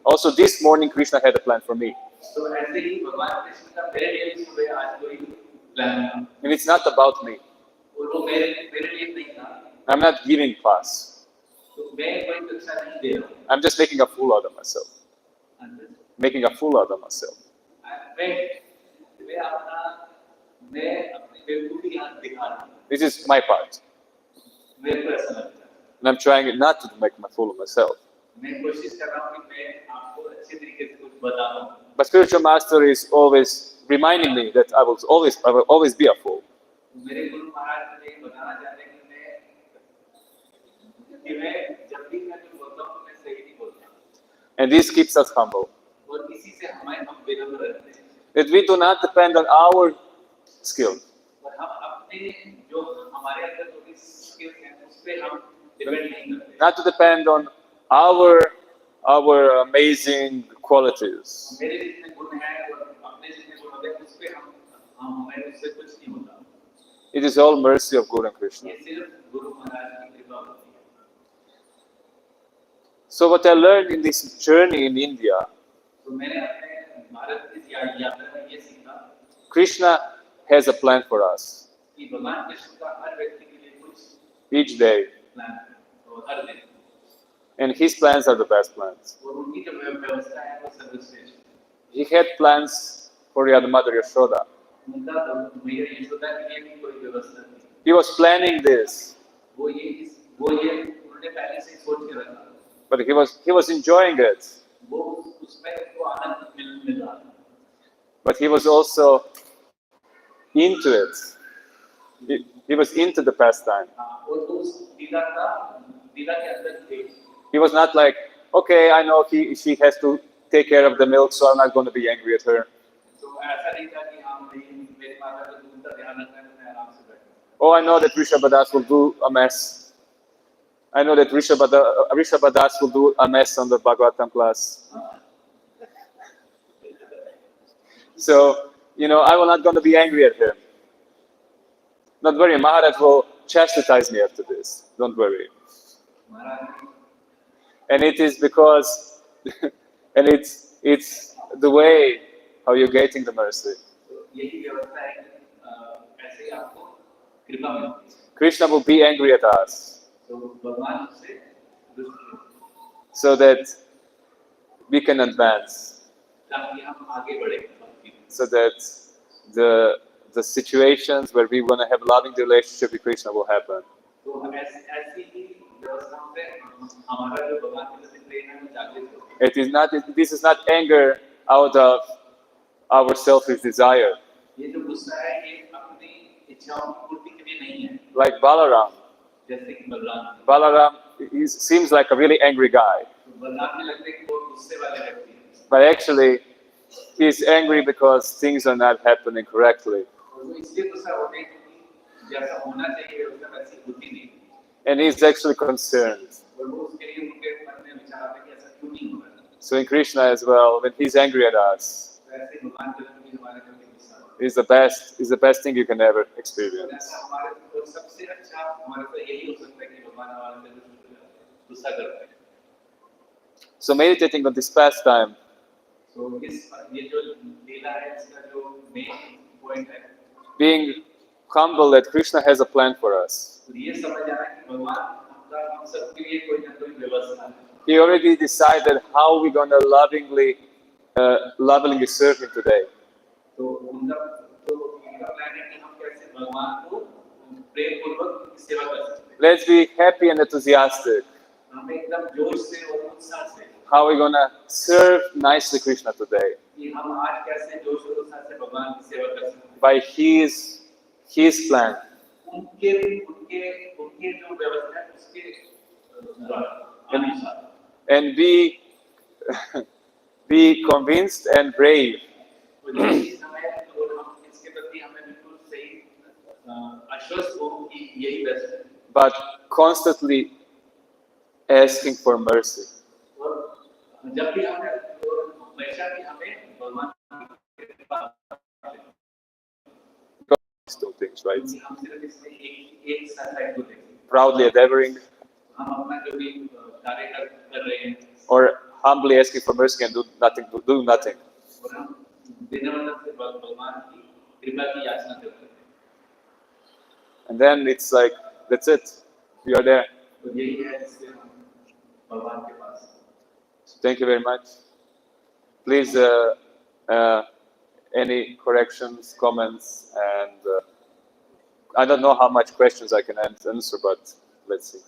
also this morning Krishna had a plan for me. तो ऐसे ही भगवान कृष्ण का मेरे लिए भी सुबह आज कोई प्लान था. And it's not about me. और वो मेरे लिए नहीं था. I'm not giving class. तो मैं कोई कक्षा नहीं दे रहा हूँ. I'm just making a fool out of myself. Making a fool out of myself. मैं अपनी बेवकूफी यहाँ दिखा रहा हूँ. This is my part. मेरे को ऐसा लगता है. And I'm trying not to make a fool of myself. मैं कोशिश कर रहा हूँ कि मैं आपको अच्छे तरीके से कुछ बताऊँ. But spiritual master is always reminding me that I will always be a fool. मेरे गुरु महाराज मुझे बताना चाहते हैं कि मैं जब भी मैं कुछ बोलता हूँ तो मैं सही नहीं बोलता. And this keeps us humble. और इसी से हम विनम्र रहते हैं. That we do not depend on our skill. और हम अपने जो हमारे अंदर जो भी स्किल्स हैं उस पे हम डिपेंड नहीं करते. Not to depend on our amazing qualities. मेरे जितने गुण हैं और अपने जितने गुण होते हैं उस पे हमें उससे कुछ नहीं होता. It is all mercy of Guru and Krishna. ये सिर्फ गुरु महाराज की कृपा होती है. So what I learned in this journey in India, तो मैंने अपने भारत की यात्रा में ये सीखा Krishna has a plan for us कि भगवान कृष्ण का हर व्यक्ति के लिए कुछ each day, प्लान है. तो हर दिन and his plans are the best plans. और उनकी जो व्यवस्था है वो सर्वश्रेष्ठ. He had plans for your mother Yashoda. उनका मैया यशोदा के लिए भी कोई व्यवस्था थी. He was planning this, वो ये उन्होंने पहले से सोच के रखा. but he was enjoying it. वो उसमें उनको आनंद मिल रहा था. But he was also into it. He was into the pastime. और उस लीला के अंदर थे. He was not like, okay, I know she has to take care of the milk, so I'm not going to be angry at her. तो ऐसा नहीं था कि हाँ मेरी माता का दूध का ध्यान रखना है, मैं आराम से बैठूं. Oh, I know that Vrishabh will do a mess. I know that Vrishabh will do a mess on the Bhagvatam class. So, I'm not going to be angry at him. Don't worry, Maharaj will chastise me after this. Don't worry. And it is because, and it's the way how you're getting the mercy. Krishna will be angry at us, so that we can advance, so that the situations where we want to have loving relationship with Krishna will happen. This is not anger out of our selfish desire. Like Balaram. Balaram seems like a really angry guy. But actually, he's angry because things are not happening correctly. And he's actually concerned. So in Krishna as well, when he's angry at us, is the best thing you can ever experience. So meditating on this pastime, being humble that Krishna has a plan for us. He already decided how we're going to lovingly serve him today. Let's be happy and enthusiastic. How are we going to serve nicely Krishna today? By his plan. And be convinced and brave. But constantly asking for mercy. Two things, right? Proudly endeavoring, or humbly asking for mercy and do nothing. And then it's like, that's it. You are there. So thank you very much. Please, any corrections, comments, and I don't know how much questions I can answer, but let's see.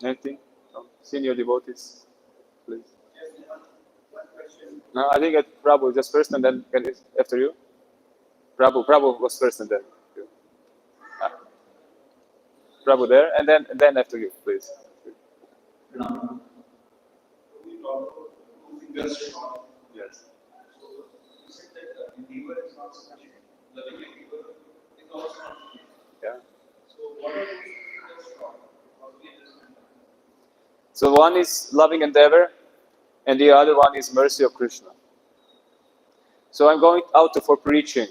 Anything? Senior devotees, please. No, I think that Prabhu just first and then after you. Prabhu was first and then you. Prabhu there and then after you, please. Yes. Yeah. what are those just taught? How do we understand that? So one is loving endeavor, and the other one is mercy of Krishna. So I'm going out for preaching,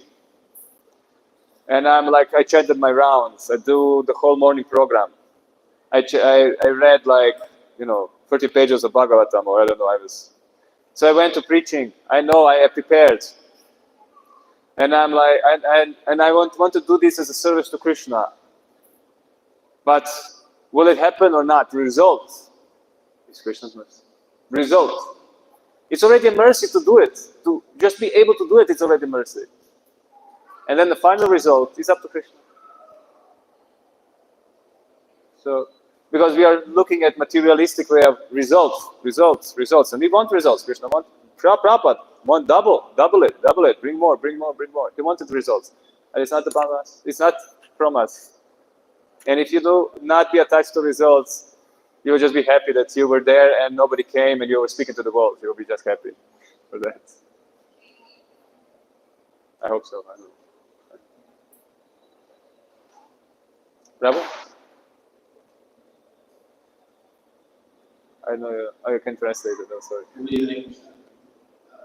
and I chanted my rounds. I do the whole morning program. I read 30 pages of Bhagvatam, or I don't know. So I went to preaching. I know I prepared, and I'm like, and I want to do this as a service to Krishna. But will it happen or not? The result is Krishna's mercy. Result. It's already a mercy to do it. To just be able to do it, it's already mercy. And then the final result is up to Krishna. So, because we are looking at materialistic way of results, and we want results. Krishna wants, Prabhupada want double it, bring more. He wanted results. And it's not about us. It's not from us. And if you do not be attached to results, you will just be happy that you were there and nobody came and you were speaking to the world. You will be just happy for that. I hope so. I don't know. Prabhu? I know you can translate it. I'm sorry.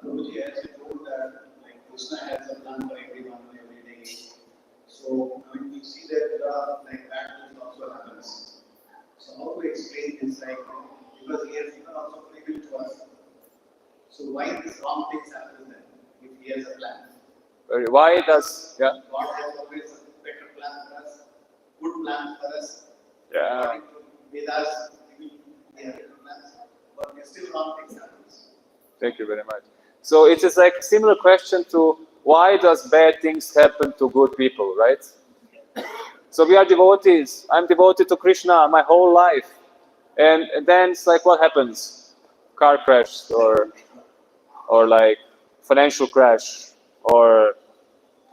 Prabhuji, as you told that Krishna has a plan for everyone every day. So we see that there are bad things also happens. So how to explain this? Because he has given also free will to us. So why these wrong things happen then? If he has a plan. Why does God has always a better plan for us, good plan for us. Yeah. According to Vedas, we have different plans, but still wrong things happen. Thank you very much. So it is like a similar question to why does bad things happen to good people, right? So we are devotees. I'm devoted to Krishna my whole life. And then it's like, what happens? Car crash or like financial crash or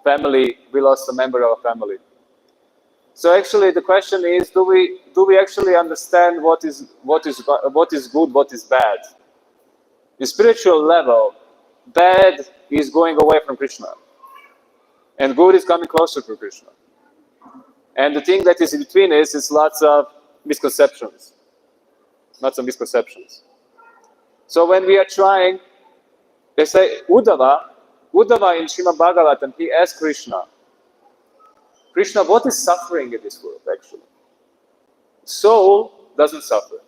family, we lost a member of our family. So actually the question is, do we actually understand what is good, what is bad? In spiritual level, bad is going away from Krishna. And good is coming closer to Krishna. And the thing that is in between is lots of misconceptions. Lots of misconceptions. So when we are trying, they say, Uddhava in Srimad Bhagavatam, he asked Krishna, what is suffering in this world actually? Soul doesn't suffer.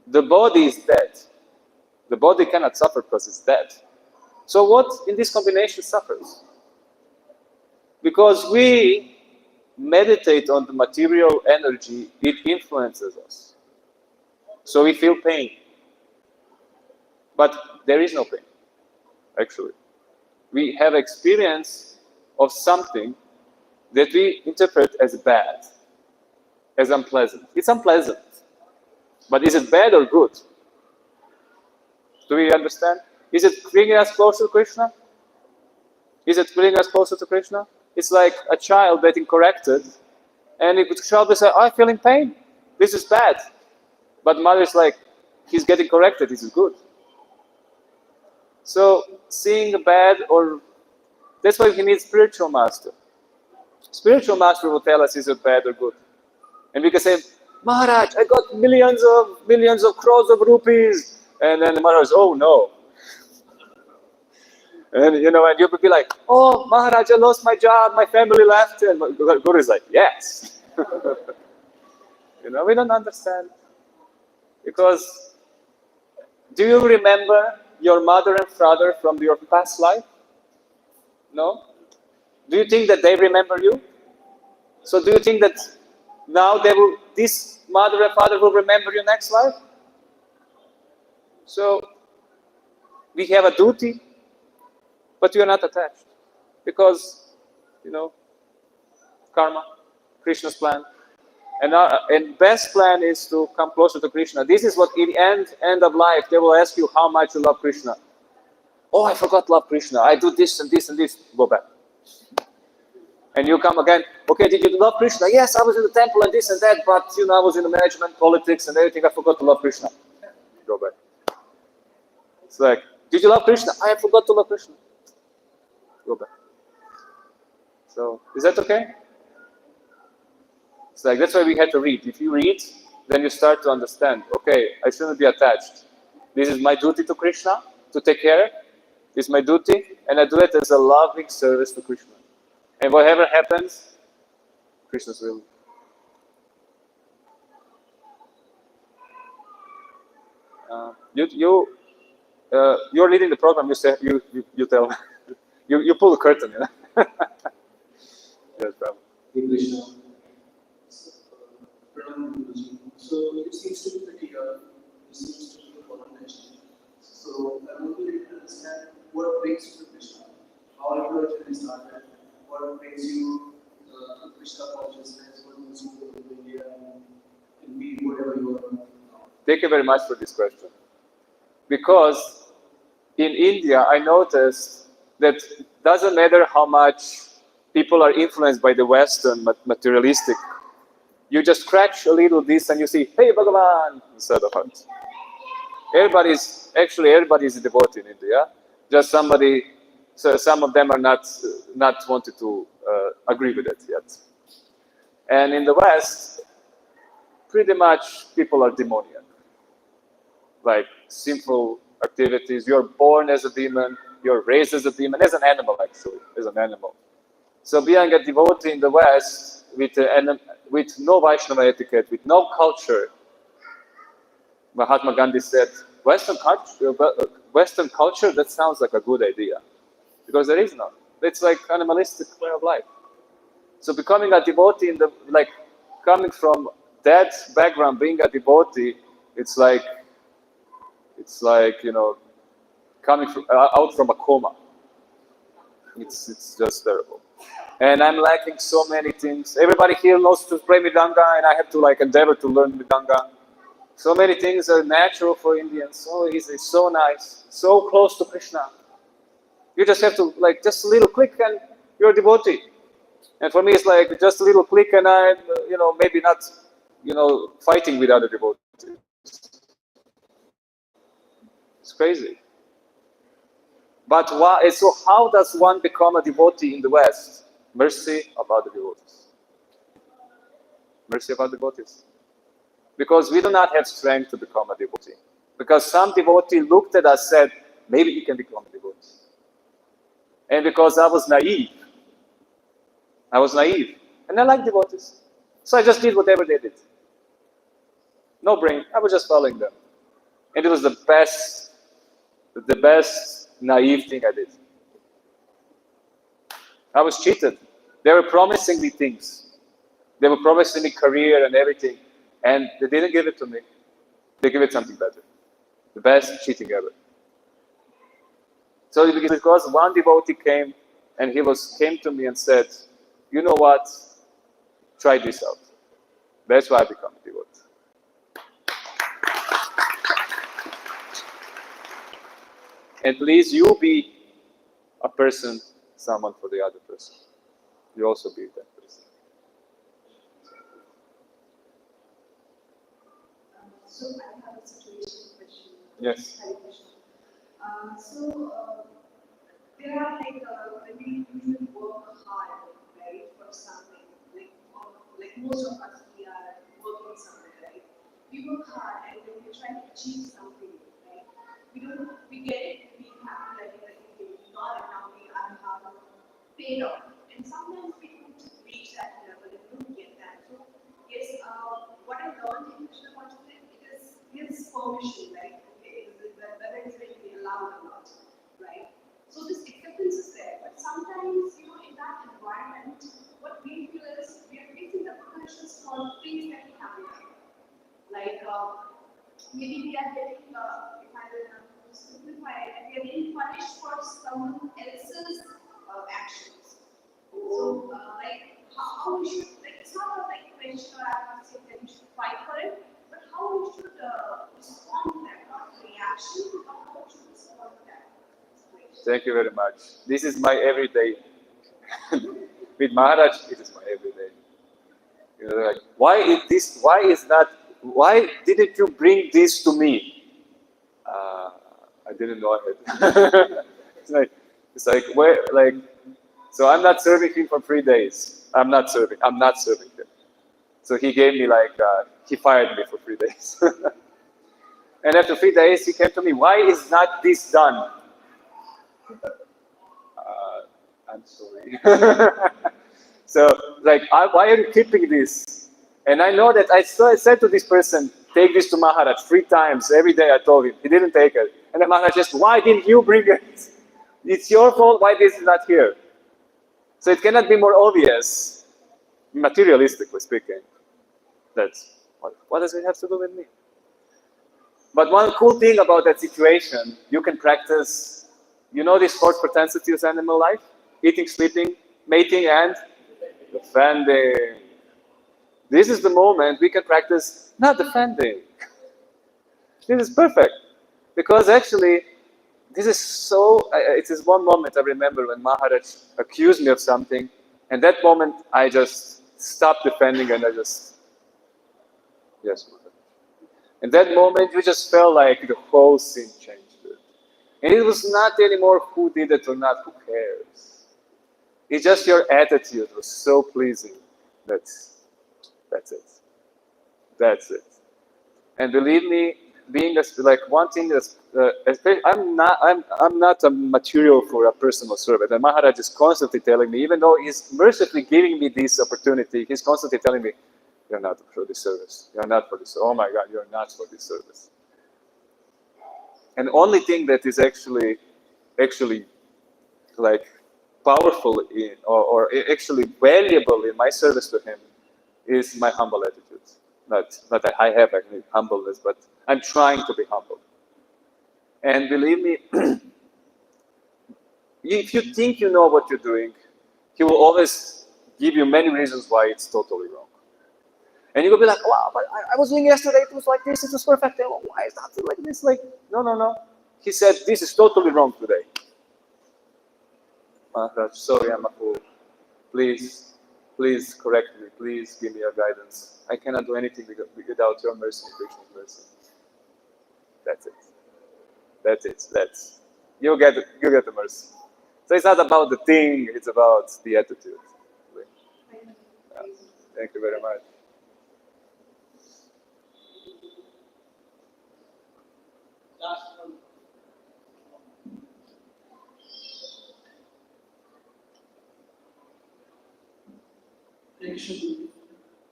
The body is dead. The body cannot suffer because it's dead. So what in this combination suffers? Because we meditate on the material energy, it influences us. So we feel pain. But there is no pain, actually. We have experience of something that we interpret as bad, as unpleasant. It's unpleasant. But is it bad or good? Do we understand? Is it bringing us closer to Krishna? Is it bringing us closer to Krishna? It's like a child getting corrected, and the child will say, I'm feeling pain. This is bad. But mother is like, he's getting corrected, this is good. So seeing the bad, or that's why he needs spiritual master. Spiritual master will tell us is it bad or good. And we can say, Maharaj, I got millions of crores of rupees. And then the Maharaj, oh no. And and you would be like, oh Maharaj, I lost my job, my family left. And Guru is like, yes. We don't understand. Because do you remember your mother and father from your past life? No? Do you think that they remember you? So do you think that now this mother and father will remember you next life? So we have a duty, but we are not attached. Because, karma, Krishna's plan. And best plan is to come closer to Krishna. This is what in end of life, they will ask you how much you love Krishna. Oh, I forgot to love Krishna. I do this and this and this. Go back. And you come again, okay, did you love Krishna? Yes, I was in the temple and this and that, but I was in the management, politics and everything. I forgot to love Krishna. Go back. It's like, did you love Krishna? I forgot to love Krishna. Go back. So, is that okay? It's like, that's why we had to read. If you read, then you start to understand, okay, I shouldn't be attached. This is my duty to Krishna, to take care. It's my duty, and I do it as a loving service to Krishna. And whatever happens, Krishna's will. You're leading the program. You say you tell. you pull the curtain. You know? Yes, Prabhu. Hey Krishna. Pranam Guruji. So it seems to be pretty clear. It seems to be a foreign nation. So I want to understand what brings you to Krishna. How your journey started. What brings you to Krishna consciousness. What brings you to India and be whatever you are now. Thank you very much for this question. Because in India, I noticed that doesn't matter how much people are influenced by the Western materialistic. You just scratch a little this and you see, hey, Bhagavan, inside the heart. Everybody's a devotee in India. Just so some of them are not wanted to agree with it yet. And in the West, pretty much people are demoniac. Like sinful activities. You're born as a demon, you're raised as a demon, as an animal actually, as an animal. So being a devotee in the West with no Vaishnava etiquette, with no culture, Mahatma Gandhi said, Western culture, that sounds like a good idea. Because there is none. It's like animalistic way of life. So becoming a devotee coming from that background, being a devotee, it's like coming out from a coma. It's just terrible. And I'm lacking so many things. Everybody here knows to play Mridanga, and I have to endeavor to learn Mridanga. So many things are natural for Indians, so easy, so nice, so close to Krishna. You just have to just a little click and you're a devotee. And for me, it's just a little click and I'm, maybe not, fighting with other devotees. It's crazy. But so how does one become a devotee in the West? Mercy of other devotees. Mercy of other devotees. Because we do not have strength to become a devotee. Because some devotee looked at us and said, maybe you can become a devotee. And because I was naive, and I like devotees. So I just did whatever they did. No brain, I was just following them. And it was the best naive thing I did. I was cheated. They were promising me things. They were promising me career and everything. And they didn't give it to me. They gave it something better. The best cheating ever. So because one devotee came and came to me and said, you know what? Try this out. That's why I became a devotee. And please, you be a person, someone for the other person. You also be that person. So I have a situation question. Yes. There are when we usually work hard, right, for something, like most of us, we are working somewhere, right? We work hard and then we try to achieve something, right? We get it, we happy, we got it, now we are hard paid off. And sometimes we don't reach that level and don't get that. So, yes, what I learned in Krishna consciousness, it is his permission, right? Whether it's going to be allowed or not, right? So this acceptance is there, but sometimes, in that environment, what we feel is we are facing the potential small things that we have in life. Maybe we are getting, if I will simplify it, we are getting punished for someone else's actions. So, how we should, it's not a question or I would say that we should fight for it, but how we should respond to that, not reaction, but how we should respond to that. Thank you very much. This is my everyday. With Maharaj, it is my everyday. Why didn't you bring this to me? I didn't know it. So I'm not serving him for 3 days. I'm not serving him. So he gave me he fired me for 3 days. And after 3 days, he came to me, why is not this done? I'm sorry. So, why are you keeping this? And I know that I said to this person, take this to Maharaj 3 times. Every day I told him. He didn't take it. And then Maharaj just, why didn't you bring it? It's your fault why this is not here. So it cannot be more obvious, materialistically speaking, that what does it have to do with me? But one cool thing about that situation, you can practice, these 4 propensities in animal life? Eating, sleeping, mating, and defending. This is the moment we can practice not defending. This is perfect. Because actually, this is so, it is one moment I remember when Maharaj accused me of something, and that moment I just stopped defending and I just, yes, Maharaj. In that moment, you just felt like the whole scene changed. And it was not anymore who did it or not, who cares. It's just your attitude was so pleasing. That's it. That's it. And believe me, being one thing that's, I'm not a material for a personal servant. And Maharaj is constantly telling me, even though he's mercifully giving me this opportunity, he's constantly telling me, you're not for this service. You're not for this. Oh my God, you're not for this service. And the only thing that is actually powerful in, or actually valuable in my service to him is my humble attitude. Not that I have any humbleness, but I'm trying to be humble. And believe me, if you think you know what you're doing, he will always give you many reasons why it's totally wrong. And you will be like, wow, but I was doing yesterday, it was like this, it was perfect. Why is that like this? No. He said, this is totally wrong today. Maharaj, sorry, I'm a fool. Please correct me. Please give me your guidance. I cannot do anything without your mercy, Krishna's mercy. That's it. You get the mercy. So it's not about the thing, it's about the attitude. Thank you very much. Last one.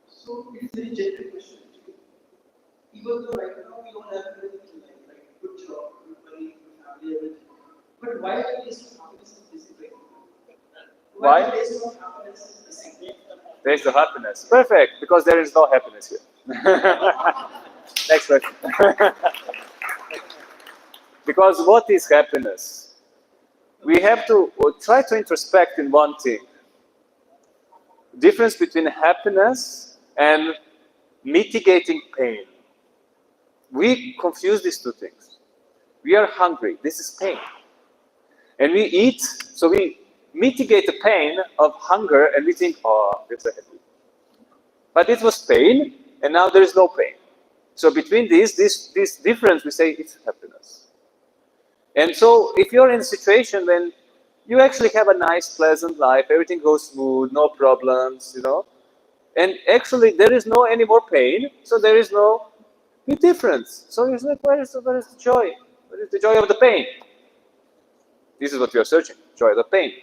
So it is very genuine question. Even though right now we don't have everything in life, like good job, good money, good family, everything. But why the taste of happiness is missing? Why the taste of happiness is missing? Taste of happiness. Perfect, because there is no happiness here. Next question. Because what is happiness? We have to try to introspect in one thing. Difference between happiness and mitigating pain. We confuse these 2 things. We are hungry. This is pain. And we eat, so we mitigate the pain of hunger and we think, oh, it's a happy. But it was pain, and now there is no pain. So between this difference, we say it's happiness. And so if you're in a situation when you actually have a nice, pleasant life, everything goes smooth, no problems, and actually there is no any more pain, so there is no difference. So it's like, where is the joy? Where is the joy of the pain? This is what we are searching, joy of the pain.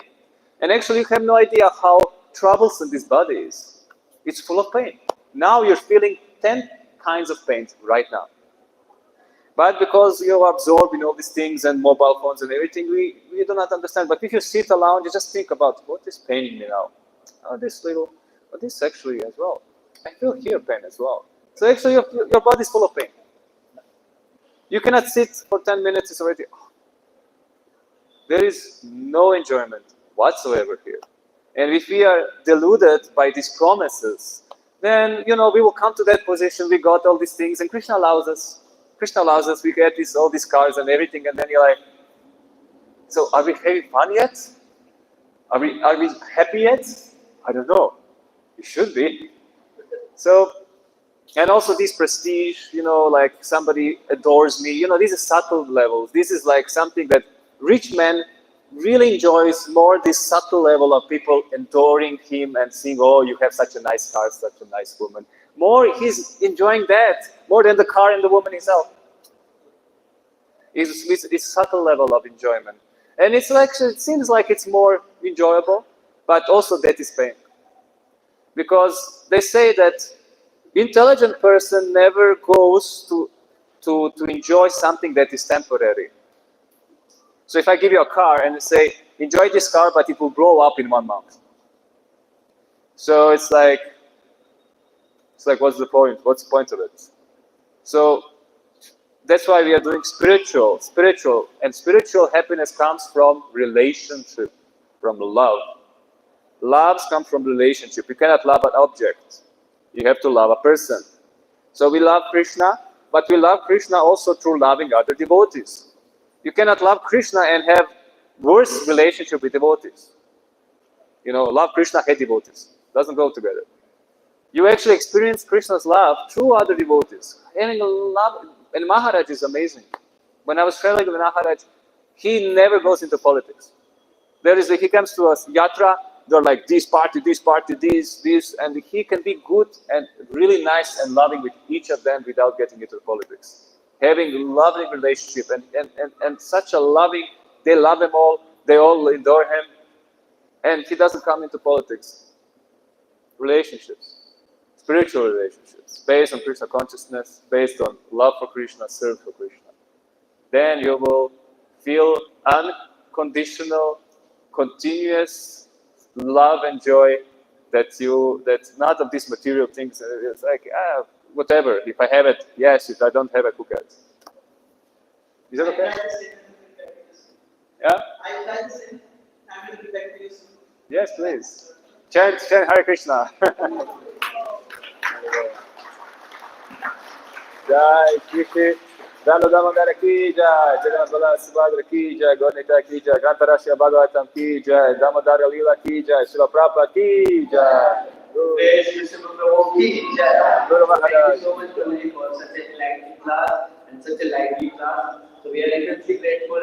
And actually you have no idea how troublesome this body is. It's full of pain. Now you're feeling 10 kinds of pain right now. But because you're absorbed in all these things and mobile phones and everything, we do not understand. But if you sit alone, you just think about what is paining me now. Oh, this actually as well. I feel here pain as well. So actually your body is full of pain. You cannot sit for 10 minutes, it's already, there is no enjoyment whatsoever here. And if we are deluded by these promises, then, we will come to that position, we got all these things, and Krishna allows us, we get all these cars and everything, and then you're like, so are we having fun yet? Are we happy yet? I don't know. We should be. So, and also this prestige, like somebody adores me, these are subtle levels. This is like something that rich man really enjoys more, this subtle level of people adoring him and saying, oh, you have such a nice car, such a nice woman. more he's enjoying that more than the car and the woman himself. It's subtle level of enjoyment. And it's actually, it seems like it's more enjoyable, but also that is pain. Because they say that intelligent person never goes to enjoy something that is temporary. So if I give you a car and say, enjoy this car, but it will blow up in 1 month. So it's like, what's the point? What's the point of it? So that's why we are doing spiritual, and spiritual happiness comes from relationship, from love. Loves come from relationship. You cannot love an object. You have to love a person. So we love Krishna, but we love Krishna also through loving other devotees. You cannot love Krishna and have worse relationship with devotees. Love Krishna, hate devotees. Doesn't go together. You actually experience Krishna's love through other devotees. And Maharaj is amazing. When I was traveling with Maharaj, he never goes into politics. He comes to a yatra, they're like this party, this, and he can be good and really nice and loving with each of them without getting into politics. Having a loving relationship and such a loving, they love him all, they all adore him, and he doesn't come into politics. Relationships, spiritual relationships, based on Krishna consciousness, based on love for Krishna, serve for Krishna. Then you will feel unconditional, continuous love and joy that's not of these material things. It's like, whatever. If I have it, yes. If I don't have it, who cares? Is that okay? Yeah? I like the same. I will be back to you soon. Yes, please. Chant Hare Krishna. Jai Krishna. Dano Damodara ki jai, Jagannath Bala Subhadra ki jai, Gaurnita ki jai, Grantarashya Bhagavatam ki jai, Damodara Lila ki jai, Srila Prabhupada ki jai. Prabhu ki jai. Guru Maharaj. Thank you so much, Prabhuji, for such a lively class and such a lively class. So we are immensely grateful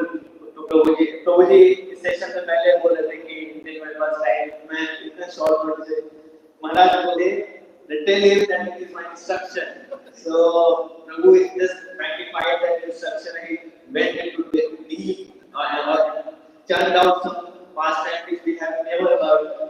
to Prabhuji. Prabhuji, इस session से पहले बोल रहे थे कि मेरे पास time मैं इतना शॉर्ट नोट से महाराज बोले tell him that it is my instruction. So Prabhu is just magnified that instruction and he went into deep or churned out some past which we have never heard.